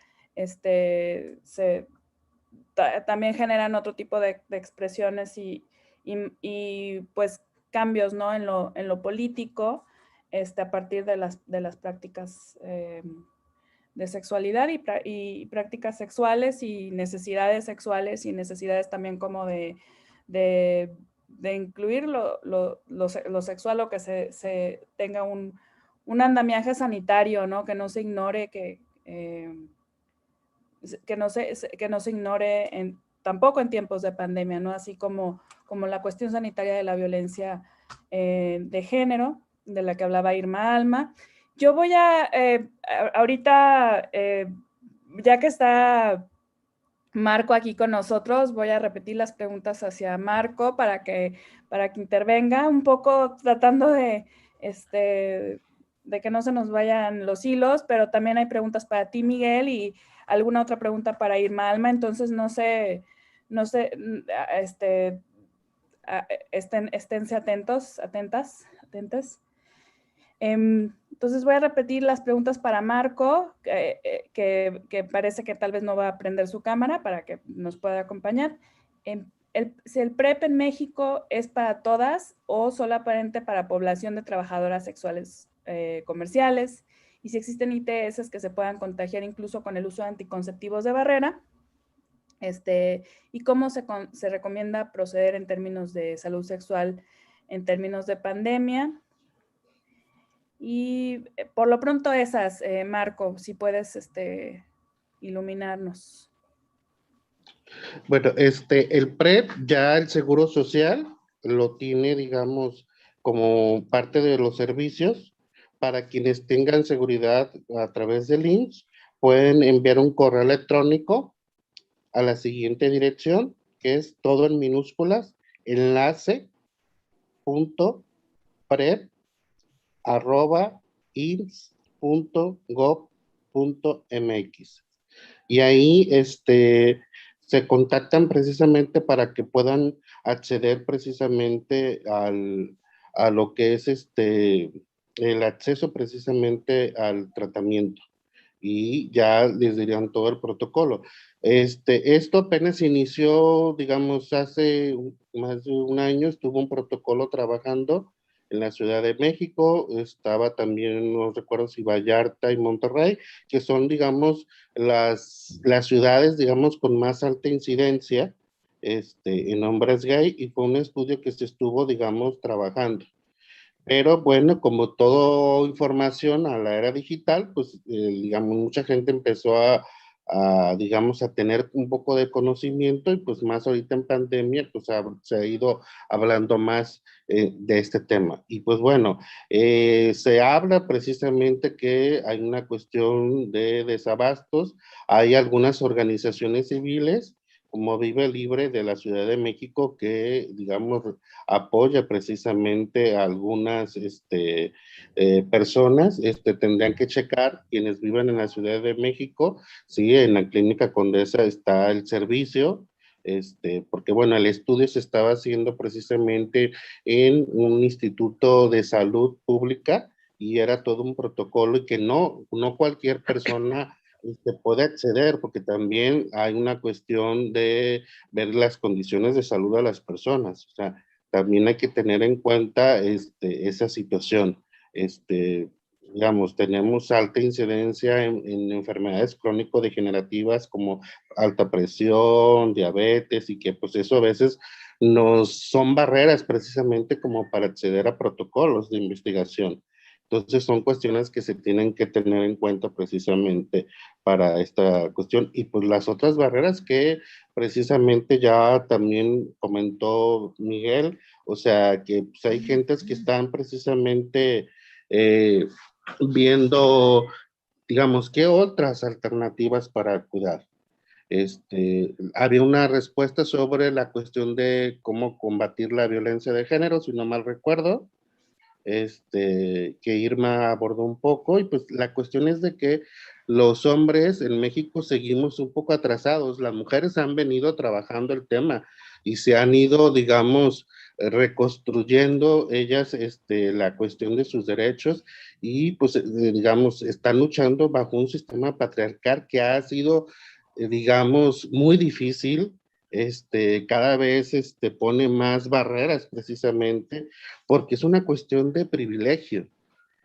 también generan otro tipo de expresiones y pues cambios, ¿no? En lo político, a partir de las prácticas sexualidad y prácticas sexuales y necesidades sexuales y necesidades también como de incluir lo sexual o que se tenga un andamiaje sanitario, ¿no? Que no se ignore, que no se ignore tampoco en tiempos de pandemia, ¿no? Así como la cuestión sanitaria de la violencia de género, de la que hablaba Irma Alma. Yo voy ahorita, ya que está Marco aquí con nosotros, voy a repetir las preguntas hacia Marco para que intervenga un poco tratando de que no se nos vayan los hilos, pero también hay preguntas para ti, Miguel, y alguna otra pregunta para Irma Alma, entonces no sé, esténse atentas. Entonces voy a repetir las preguntas para Marco, que parece que tal vez no va a prender su cámara para que nos pueda acompañar. Si el PrEP en México es para todas o solamente para población de trabajadoras sexuales comerciales, y si existen ITS que se puedan contagiar incluso con el uso de anticonceptivos de barrera, y cómo se recomienda proceder en términos de salud sexual en términos de pandemia. Y por lo pronto esas, Marco, si puedes iluminarnos. Bueno, el PrEP ya el Seguro Social lo tiene, digamos, como parte de los servicios. Para quienes tengan seguridad a través del IMSS, pueden enviar un correo electrónico a la siguiente dirección, que es todo en minúsculas, enlace.prep@ins.gov.mx. Y ahí se contactan precisamente para que puedan acceder precisamente a lo que es el acceso precisamente al tratamiento, y ya les dirían todo el protocolo. Esto apenas inició, digamos, hace más de un año. Estuvo un protocolo trabajando en la Ciudad de México, estaba también, no recuerdo si Vallarta y Monterrey, que son, digamos, las ciudades, digamos, con más alta incidencia en hombres gay, y fue un estudio que se estuvo, digamos, trabajando. Pero bueno, como toda información a la era digital, pues digamos, mucha gente empezó digamos, a tener un poco de conocimiento, y pues más ahorita en pandemia, pues se ha ido hablando más de este tema. Y pues bueno, se habla precisamente que hay una cuestión de desabastos. Hay algunas organizaciones civiles como Vive Libre de la Ciudad de México que, digamos, apoya precisamente a algunas personas. Tendrían que checar quienes viven en la Ciudad de México, sí, en la Clínica Condesa está el servicio, porque bueno, el estudio se estaba haciendo precisamente en un instituto de salud pública, y era todo un protocolo, y que no cualquier persona puede acceder, porque también hay una cuestión de ver las condiciones de salud de las personas. O sea, también hay que tener en cuenta esa situación. Digamos, tenemos alta incidencia en enfermedades crónico-degenerativas como alta presión, diabetes, y que pues eso a veces son barreras precisamente como para acceder a protocolos de investigación. Entonces son cuestiones que se tienen que tener en cuenta precisamente para esta cuestión. Y pues las otras barreras que precisamente ya también comentó Miguel, o sea que pues, hay gentes que están precisamente viendo, digamos, qué otras alternativas para cuidar. Había una respuesta sobre la cuestión de cómo combatir la violencia de género, si no mal recuerdo, que Irma abordó un poco. Y pues la cuestión es de que los hombres en México seguimos un poco atrasados. Las mujeres han venido trabajando el tema y se han ido, digamos, reconstruyendo ellas la cuestión de sus derechos, y pues digamos, están luchando bajo un sistema patriarcal que ha sido, digamos, muy difícil. Cada vez pone más barreras precisamente porque es una cuestión de privilegio.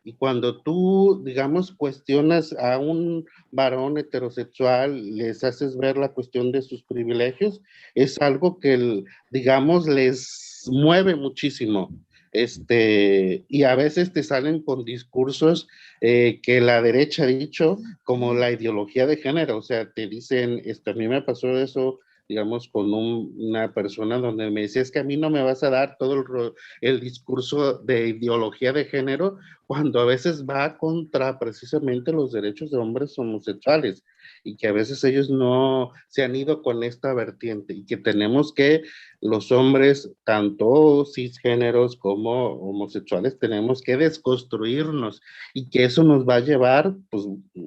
Y cuando tú, digamos, cuestionas a un varón heterosexual, les haces ver la cuestión de sus privilegios, es algo que, digamos, les mueve muchísimo. Y a veces te salen con discursos que la derecha ha dicho, como la ideología de género, o sea, te dicen, a mí me pasó eso, digamos, con una persona donde me decía, es que a mí no me vas a dar todo el discurso de ideología de género, cuando a veces va contra precisamente los derechos de hombres homosexuales, y que a veces ellos no se han ido con esta vertiente, y que tenemos que los hombres, tanto cisgéneros como homosexuales, tenemos que desconstruirnos, y que eso nos va a llevar pues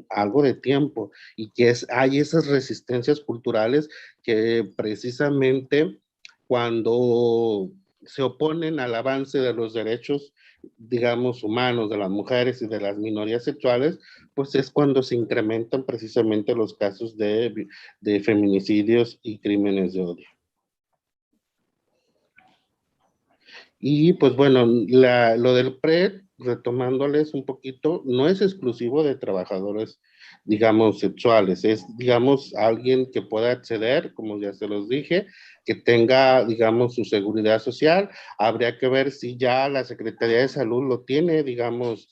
algo de tiempo, y que hay esas resistencias culturales que precisamente cuando se oponen al avance de los derechos, digamos, humanos de las mujeres y de las minorías sexuales, pues es cuando se incrementan precisamente los casos de feminicidios y crímenes de odio. Y pues bueno, lo del PRED, retomándoles un poquito, no es exclusivo de trabajadores, digamos, sexuales, es, digamos, alguien que pueda acceder, como ya se los dije, que tenga, digamos, su seguridad social. Habría que ver si ya la Secretaría de Salud lo tiene, digamos,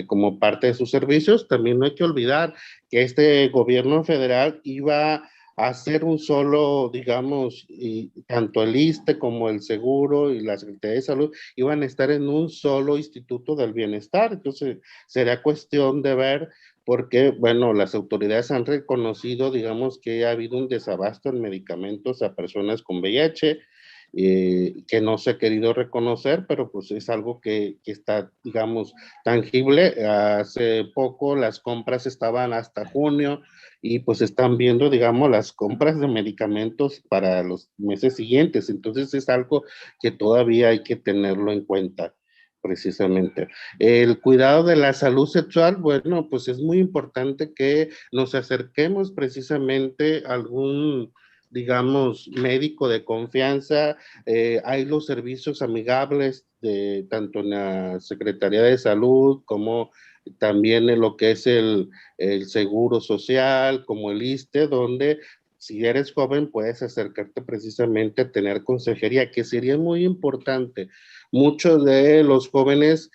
como parte de sus servicios. También no hay que olvidar que este gobierno federal iba hacer un solo, digamos, y tanto el ISSSTE como el Seguro y la Secretaría de Salud iban a estar en un solo Instituto del Bienestar. Entonces, será cuestión de ver, porque, bueno, las autoridades han reconocido, digamos, que ha habido un desabasto en medicamentos a personas con VIH, que no se ha querido reconocer, pero pues es algo que está, digamos, tangible. Hace poco las compras estaban hasta junio, y pues están viendo, digamos, las compras de medicamentos para los meses siguientes. Entonces es algo que todavía hay que tenerlo en cuenta, precisamente. El cuidado de la salud sexual, bueno, pues es muy importante que nos acerquemos precisamente a algún, digamos, médico de confianza. Hay los servicios amigables de tanto en la Secretaría de Salud como también en lo que es el Seguro Social, como el ISSSTE, donde si eres joven puedes acercarte precisamente a tener consejería, que sería muy importante. Muchos de los jóvenes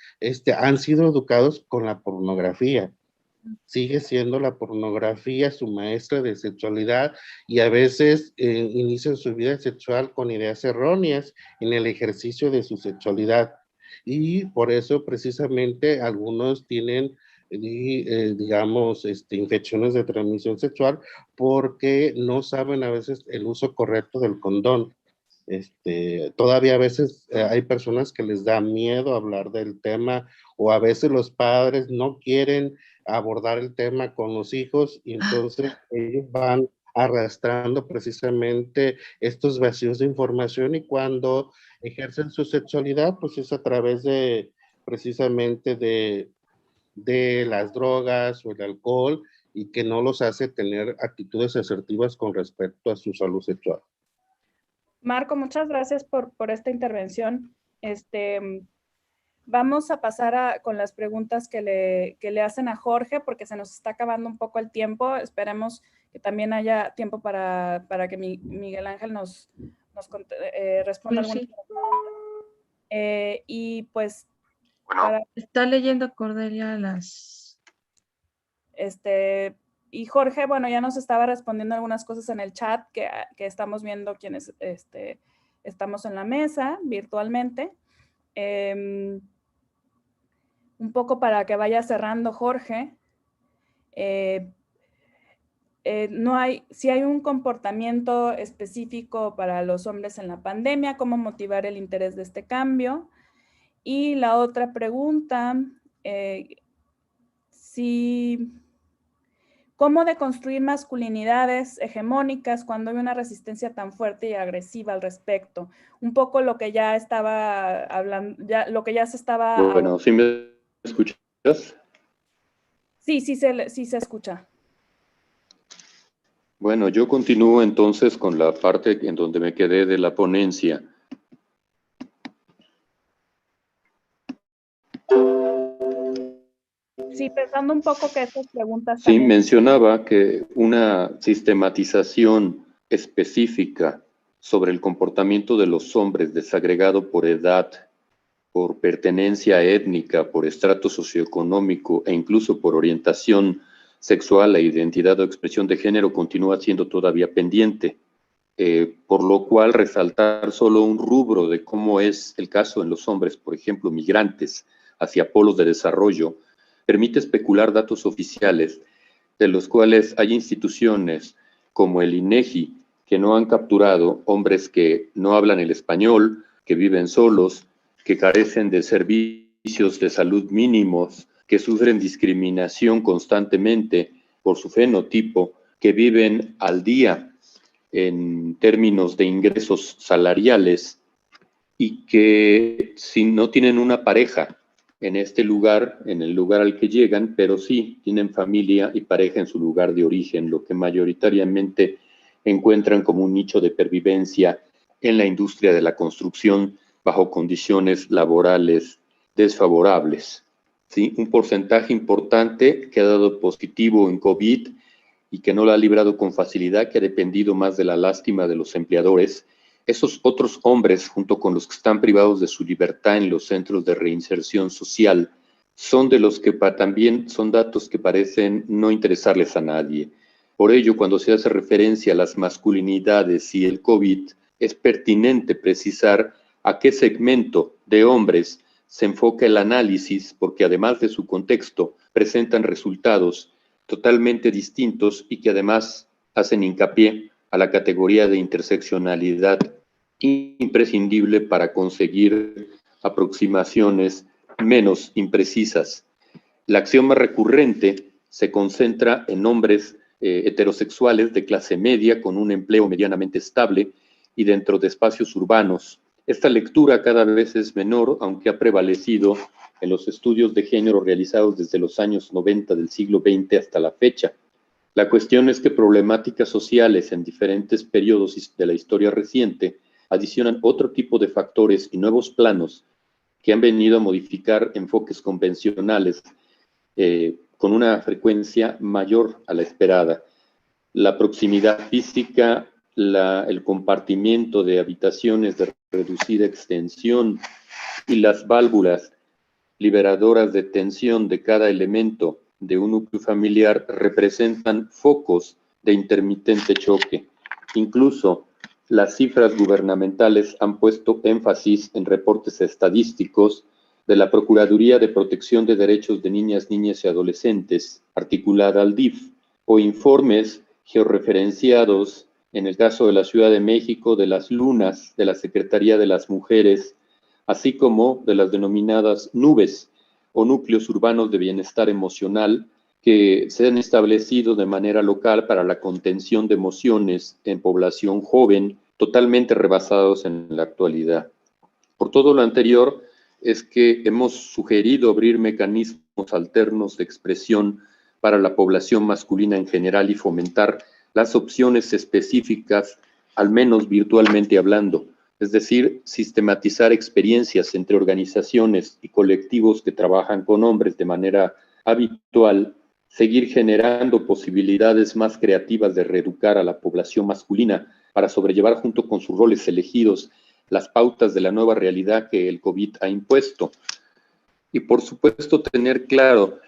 han sido educados con la pornografía. Sigue siendo la pornografía su maestra de sexualidad, y a veces inician su vida sexual con ideas erróneas en el ejercicio de su sexualidad. Y por eso precisamente algunos tienen, digamos, infecciones de transmisión sexual, porque no saben a veces el uso correcto del condón. Todavía a veces hay personas que les da miedo hablar del tema, o a veces los padres no quieren abordar el tema con los hijos, y entonces ellos van arrastrando precisamente estos vacíos de información, y cuando ejercen su sexualidad, pues es a través de precisamente de las drogas o el alcohol, y que no los hace tener actitudes asertivas con respecto a su salud sexual. Marco, muchas gracias por esta intervención. Vamos a pasar con las preguntas que le hacen a Jorge, porque se nos está acabando un poco el tiempo. Esperemos que también haya tiempo para que Miguel Ángel nos responda algunas preguntas. Y pues... Está leyendo Cordelia las... Y Jorge, bueno, ya nos estaba respondiendo algunas cosas en el chat que estamos viendo quienes estamos en la mesa virtualmente. Un poco para que vaya cerrando Jorge. Si hay un comportamiento específico para los hombres en la pandemia, ¿cómo motivar el interés de este cambio? Y la otra pregunta, ¿cómo deconstruir masculinidades hegemónicas cuando hay una resistencia tan fuerte y agresiva al respecto? Un poco lo que ya estaba hablando, lo que ya se estaba... Bueno, ¿sí me escuchas? Sí se escucha. Bueno, yo continúo entonces con la parte en donde me quedé de la ponencia. Sí, pensando un poco que estas preguntas Sí, también... mencionaba que una sistematización específica sobre el comportamiento de los hombres desagregado por edad, por pertenencia étnica, por estrato socioeconómico e incluso por orientación sexual e identidad o expresión de género continúa siendo todavía pendiente, por lo cual resaltar solo un rubro de cómo es el caso en los hombres, por ejemplo, migrantes hacia polos de desarrollo, permite especular datos oficiales de los cuales hay instituciones como el INEGI que no han capturado hombres que no hablan el español, que viven solos, que carecen de servicios de salud mínimos, que sufren discriminación constantemente por su fenotipo, que viven al día en términos de ingresos salariales y que si no tienen una pareja en este lugar, en el lugar al que llegan, pero sí tienen familia y pareja en su lugar de origen, lo que mayoritariamente encuentran como un nicho de pervivencia en la industria de la construcción bajo condiciones laborales desfavorables. ¿Sí? Un porcentaje importante que ha dado positivo en COVID y que no lo ha librado con facilidad, que ha dependido más de la lástima de los empleadores. Esos otros hombres, junto con los que están privados de su libertad en los centros de reinserción social, son de los que también son datos que parecen no interesarles a nadie. Por ello, cuando se hace referencia a las masculinidades y el COVID, es pertinente precisar a qué segmento de hombres se enfoca el análisis, porque además de su contexto, presentan resultados totalmente distintos y que además hacen hincapié a la categoría de interseccionalidad imprescindible para conseguir aproximaciones menos imprecisas. La acción más recurrente se concentra en hombres heterosexuales de clase media con un empleo medianamente estable y dentro de espacios urbanos. Esta lectura cada vez es menor, aunque ha prevalecido en los estudios de género realizados desde los años 90 del siglo XX hasta la fecha. La cuestión es que problemáticas sociales en diferentes periodos de la historia reciente adicionan otro tipo de factores y nuevos planos que han venido a modificar enfoques convencionales con una frecuencia mayor a la esperada. La proximidad física, el compartimiento de habitaciones de reducida extensión y las válvulas liberadoras de tensión de cada elemento de un núcleo familiar representan focos de intermitente choque. Incluso las cifras gubernamentales han puesto énfasis en reportes estadísticos de la Procuraduría de Protección de Derechos de Niñas, Niñas y Adolescentes, articulada al DIF, o informes georreferenciados, en el caso de la Ciudad de México, de las lunas de la Secretaría de las Mujeres, así como de las denominadas nubes o núcleos urbanos de bienestar emocional que se han establecido de manera local para la contención de emociones en población joven, totalmente rebasados en la actualidad. Por todo lo anterior, es que hemos sugerido abrir mecanismos alternos de expresión para la población masculina en general y fomentar las opciones específicas, al menos virtualmente hablando, es decir, sistematizar experiencias entre organizaciones y colectivos que trabajan con hombres de manera habitual, seguir generando posibilidades más creativas de reeducar a la población masculina para sobrellevar junto con sus roles elegidos las pautas de la nueva realidad que el COVID ha impuesto. Y por supuesto tener claro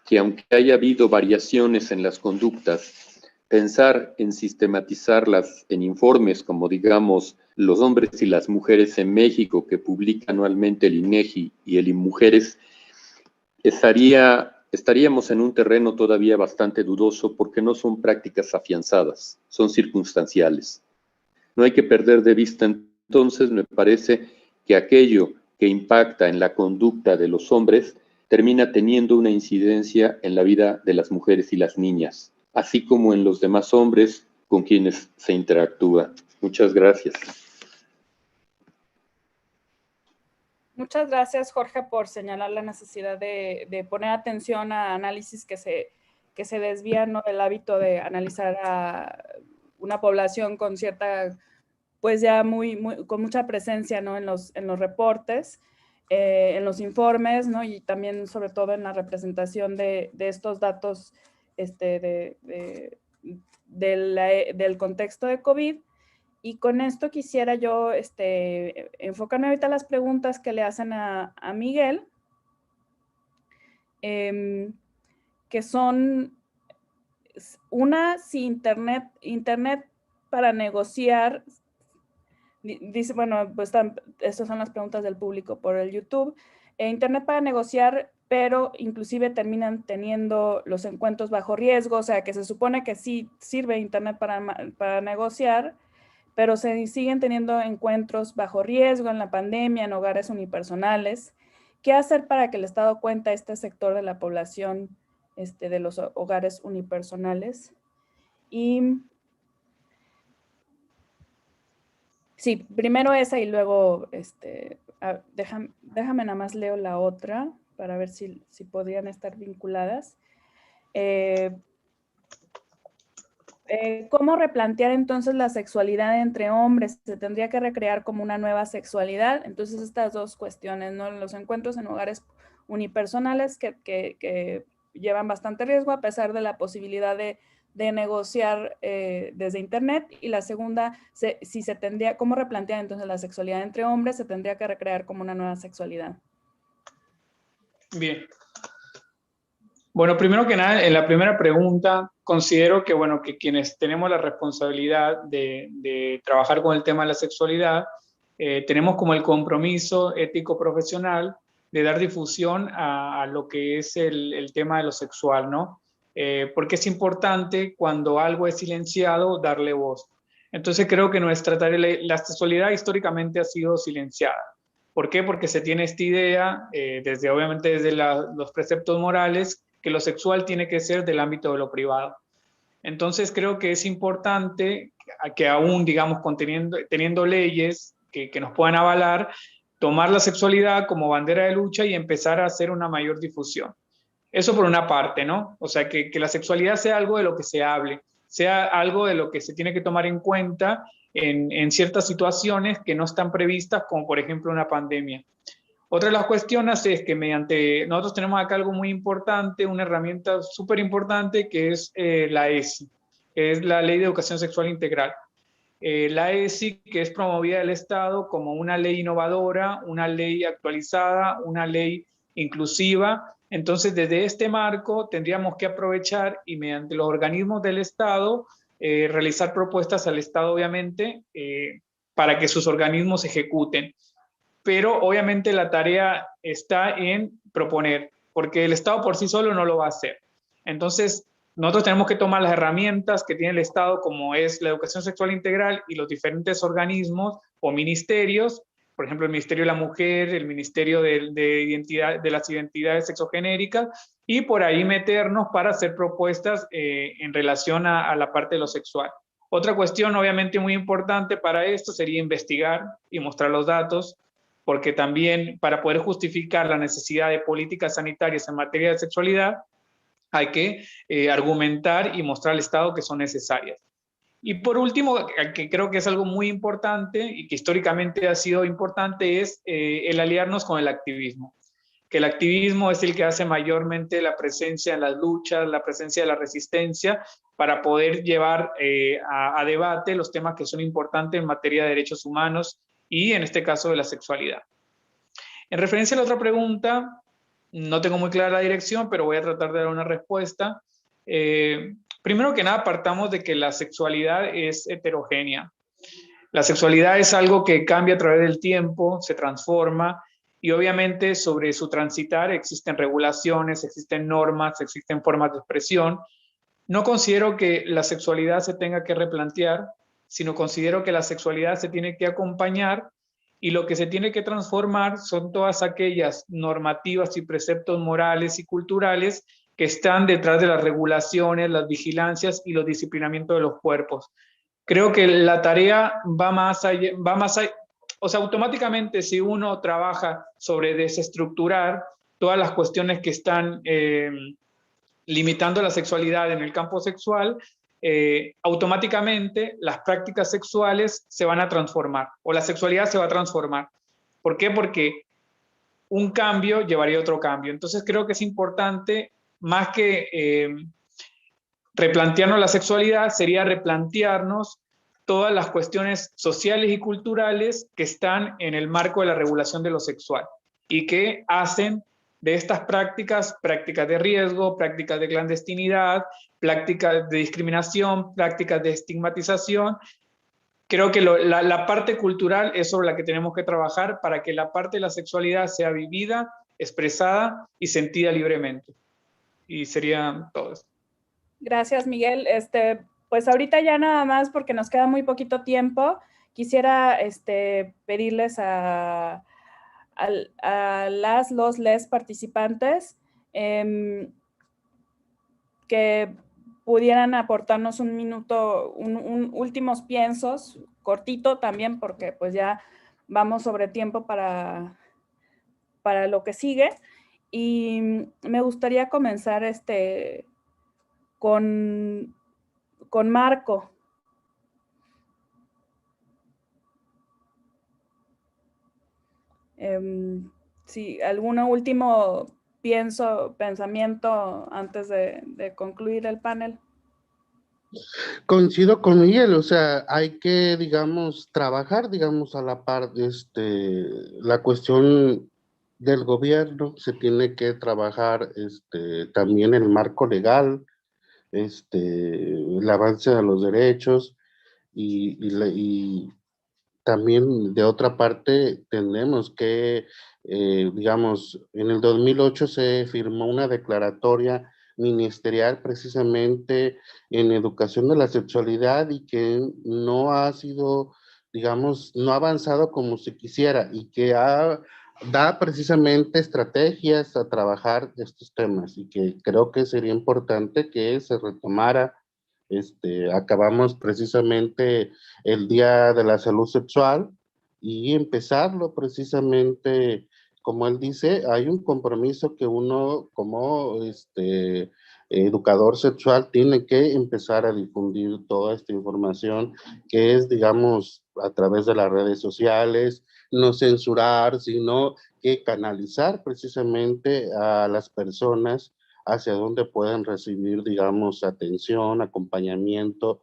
que aunque haya habido variaciones en las conductas, pensar en sistematizarlas en informes como digamos los hombres y las mujeres en México que publica anualmente el INEGI y el INMujeres, estaríamos en un terreno todavía bastante dudoso porque no son prácticas afianzadas, son circunstanciales. No hay que perder de vista entonces, me parece, que aquello que impacta en la conducta de los hombres termina teniendo una incidencia en la vida de las mujeres y las niñas, así como en los demás hombres con quienes se interactúa. Muchas gracias. Muchas gracias, Jorge, por señalar la necesidad de poner atención a análisis que se desvían, ¿no?, del hábito de analizar a una población con cierta, pues ya con mucha presencia, ¿no?, en los reportes. en los informes, ¿no? Y también sobre todo en la representación de estos datos del contexto de COVID. Y con esto quisiera yo enfocarme ahorita a las preguntas que le hacen a Miguel, que son una, si internet para negociar, dice, bueno, pues estas son las preguntas del público por el YouTube, internet para negociar, pero inclusive terminan teniendo los encuentros bajo riesgo, o sea, que se supone que sí sirve internet para negociar, pero se siguen teniendo encuentros bajo riesgo en la pandemia, en hogares unipersonales. ¿Qué hacer para que el Estado cuente a este sector de la población de los hogares unipersonales? Y sí, primero esa y luego, déjame nada más leo la otra para ver si podrían estar vinculadas. ¿Cómo replantear entonces la sexualidad entre hombres? ¿Se tendría que recrear como una nueva sexualidad? Entonces estas dos cuestiones, ¿no? Los encuentros en hogares unipersonales que llevan bastante riesgo a pesar de la posibilidad de negociar desde internet. Y la segunda, ¿cómo replantear entonces la sexualidad entre hombres? ¿Se tendría que recrear como una nueva sexualidad? Bien. Bueno, primero que nada, en la primera pregunta, considero que, bueno, que quienes tenemos la responsabilidad de trabajar con el tema de la sexualidad, tenemos como el compromiso ético profesional de dar difusión a lo que es el tema de lo sexual, ¿no? Porque es importante cuando algo es silenciado darle voz. Entonces creo que nuestra tarea, la sexualidad históricamente ha sido silenciada. ¿Por qué? Porque se tiene esta idea, obviamente desde los preceptos morales, que lo sexual tiene que ser del ámbito de lo privado. Entonces creo que es importante que aún, digamos, teniendo leyes que nos puedan avalar, tomar la sexualidad como bandera de lucha y empezar a hacer una mayor difusión. Eso por una parte, ¿no? O sea, que la sexualidad sea algo de lo que se hable, sea algo de lo que se tiene que tomar en cuenta en ciertas situaciones que no están previstas, como por ejemplo una pandemia. Otra de las cuestiones es que nosotros tenemos acá algo muy importante, una herramienta súper importante que es la ESI, que es la Ley de Educación Sexual Integral. La ESI, que es promovida del Estado como una ley innovadora, una ley actualizada, una ley inclusiva. Entonces, desde este marco tendríamos que aprovechar y mediante los organismos del Estado realizar propuestas al Estado, obviamente, para que sus organismos ejecuten. Pero obviamente la tarea está en proponer, porque el Estado por sí solo no lo va a hacer. Entonces, nosotros tenemos que tomar las herramientas que tiene el Estado, como es la educación sexual integral y los diferentes organismos o ministerios, por ejemplo, el Ministerio de la Mujer, el Ministerio de las Identidades Sexogenéricas, y por ahí meternos para hacer propuestas en relación a la parte de lo sexual. Otra cuestión, obviamente, muy importante para esto sería investigar y mostrar los datos, porque también para poder justificar la necesidad de políticas sanitarias en materia de sexualidad, hay que argumentar y mostrar al Estado que son necesarias. Y por último, que creo que es algo muy importante y que históricamente ha sido importante, es el aliarnos con el activismo. Que el activismo es el que hace mayormente la presencia en las luchas, la presencia de la resistencia, para poder llevar a debate los temas que son importantes en materia de derechos humanos y en este caso de la sexualidad. En referencia a la otra pregunta, no tengo muy clara la dirección, pero voy a tratar de dar una respuesta. Primero que nada, partamos de que la sexualidad es heterogénea. La sexualidad es algo que cambia a través del tiempo, se transforma, y obviamente sobre su transitar existen regulaciones, existen normas, existen formas de expresión. No considero que la sexualidad se tenga que replantear, sino considero que la sexualidad se tiene que acompañar, y lo que se tiene que transformar son todas aquellas normativas y preceptos morales y culturales que están detrás de las regulaciones, las vigilancias y los disciplinamientos de los cuerpos. Creo que la tarea va más allá, o sea, automáticamente si uno trabaja sobre desestructurar todas las cuestiones que están limitando la sexualidad en el campo sexual, automáticamente las prácticas sexuales se van a transformar, o la sexualidad se va a transformar. ¿Por qué? Porque un cambio llevaría a otro cambio. Entonces creo que es importante, más que replantearnos la sexualidad, sería replantearnos todas las cuestiones sociales y culturales que están en el marco de la regulación de lo sexual y que hacen de estas prácticas de riesgo, prácticas de clandestinidad, prácticas de discriminación, prácticas de estigmatización. Creo que la parte cultural es sobre la que tenemos que trabajar para que la parte de la sexualidad sea vivida, expresada y sentida libremente. Y sería todo eso. Gracias, Miguel. Pues ahorita ya nada más, porque nos queda muy poquito tiempo, quisiera pedirles a los participantes que pudieran aportarnos un minuto, últimos piensos, cortito también, porque pues ya vamos sobre tiempo para lo que sigue. Y me gustaría comenzar con Marco. Sí, ¿algún último pensamiento antes de concluir el panel? Coincido con Miguel, o sea, hay que, digamos, trabajar, digamos, a la par, la cuestión del gobierno, se tiene que trabajar, también el marco legal, el avance de los derechos y también de otra parte tenemos que, digamos, en el 2008 se firmó una declaratoria ministerial precisamente en educación de la sexualidad y que no ha sido, digamos, no ha avanzado como se quisiera y que da precisamente estrategias a trabajar estos temas y que creo que sería importante que se retomara. Acabamos precisamente el Día de la Salud Sexual y empezarlo precisamente, como él dice, hay un compromiso que uno como educador sexual tiene que empezar a difundir toda esta información que es, digamos, a través de las redes sociales, no censurar, sino que canalizar precisamente a las personas hacia donde puedan recibir, digamos, atención, acompañamiento,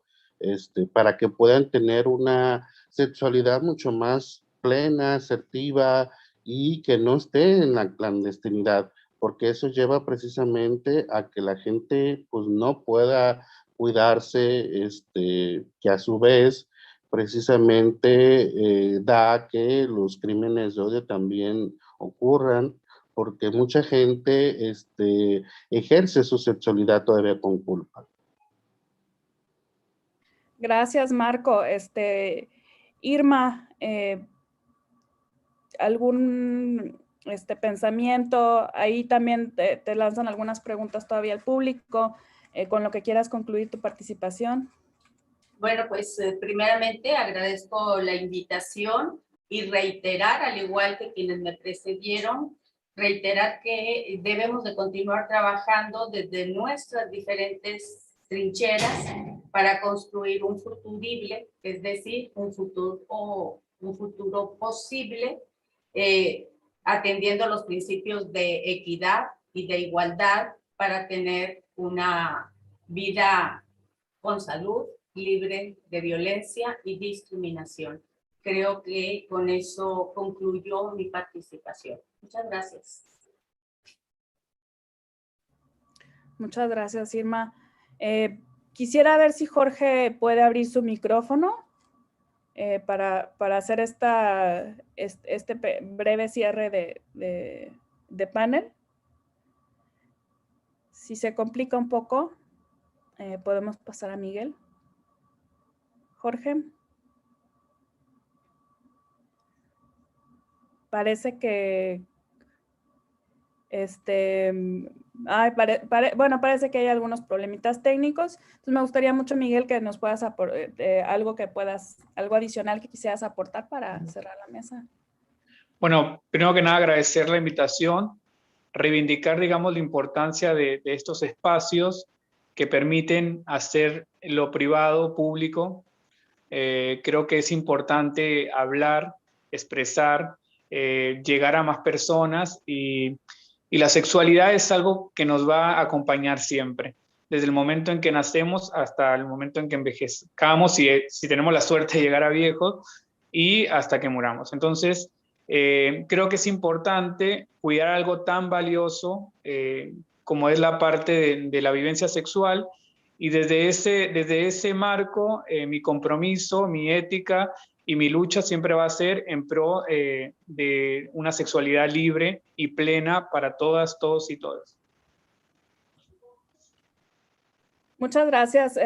para que puedan tener una sexualidad mucho más plena, asertiva y que no esté en la clandestinidad, porque eso lleva precisamente a que la gente pues no pueda cuidarse, que a su vez precisamente da a que los crímenes de odio también ocurran, porque mucha gente ejerce su sexualidad todavía con culpa. Gracias, Marco. Irma, ¿algún pensamiento? Ahí también te lanzan algunas preguntas todavía al público, con lo que quieras concluir tu participación. Bueno, pues primeramente agradezco la invitación y reiterar, al igual que quienes me precedieron, reiterar que debemos de continuar trabajando desde nuestras diferentes trincheras para construir un futurible, es decir, un futuro posible, atendiendo los principios de equidad y de igualdad para tener una vida con salud, libre de violencia y discriminación. Creo que con eso concluyó mi participación. Muchas gracias. Muchas gracias, Irma. Quisiera ver si Jorge puede abrir su micrófono para hacer este breve cierre de panel. Si se complica un poco, podemos pasar a Miguel. Jorge. Parece que bueno, parece que hay algunos problemitas técnicos. Entonces me gustaría mucho, Miguel, que nos puedas aportar algo adicional que quisieras aportar para cerrar la mesa. Bueno, primero que nada agradecer la invitación, reivindicar, digamos, la importancia de estos espacios que permiten hacer lo privado público. Creo que es importante hablar, expresar llegar a más personas y la sexualidad es algo que nos va a acompañar siempre, desde el momento en que nacemos hasta el momento en que envejezcamos, si tenemos la suerte de llegar a viejos, y hasta que muramos. Entonces, creo que es importante cuidar algo tan valioso como es la parte de la vivencia sexual, y desde ese marco, mi compromiso, mi ética y mi lucha siempre va a ser en pro de una sexualidad libre y plena para todas, todos y todas. Muchas gracias,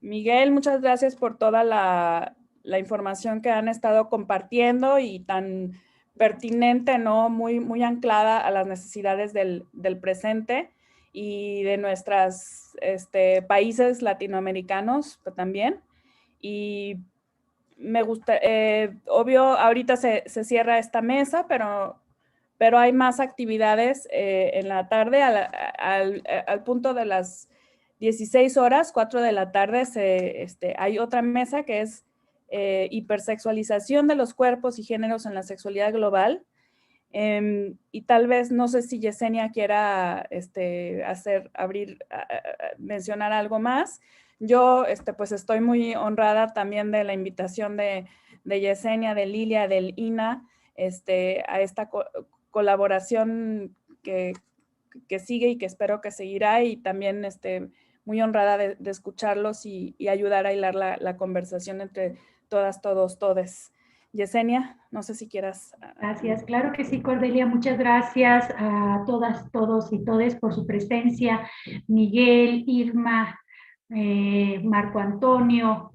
Miguel. Muchas gracias por toda la información que han estado compartiendo y tan pertinente, ¿no? Muy anclada a las necesidades del presente y de nuestros países latinoamericanos también. Y me gusta, obvio, ahorita se cierra esta mesa, pero hay más actividades en la tarde al punto de las 16 horas, 4 de la tarde, hay otra mesa que es hipersexualización de los cuerpos y géneros en la sexualidad global. Y tal vez, no sé si Yesenia quiera mencionar algo más. Yo pues estoy muy honrada también de la invitación de Yesenia, de Lilia, del INA, a esta colaboración que sigue y que espero que seguirá, y también muy honrada de escucharlos y ayudar a hilar la conversación entre todas, todos, todes. Yesenia, no sé si quieras. Gracias, claro que sí, Cordelia, muchas gracias a todas, todos y todes por su presencia. Miguel, Irma, Marco Antonio,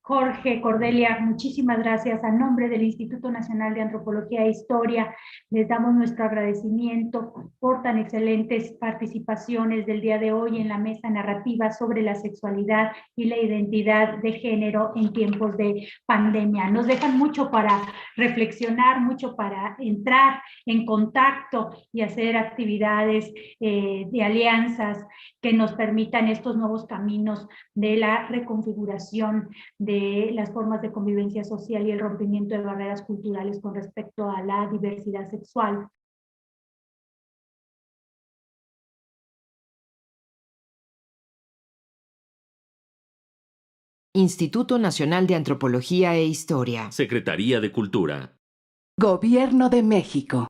Jorge, Cordelia, muchísimas gracias. A nombre del Instituto Nacional de Antropología e Historia, les damos nuestro agradecimiento por tan excelentes participaciones del día de hoy en la mesa narrativa sobre la sexualidad y la identidad de género en tiempos de pandemia. Nos dejan mucho para reflexionar, mucho para entrar en contacto y hacer actividades de alianzas que nos permitan estos nuevos caminos de la reconfiguración de las formas de convivencia social y el rompimiento de barreras culturales con respecto a la diversidad sexual. Instituto Nacional de Antropología e Historia. Secretaría de Cultura. Gobierno de México.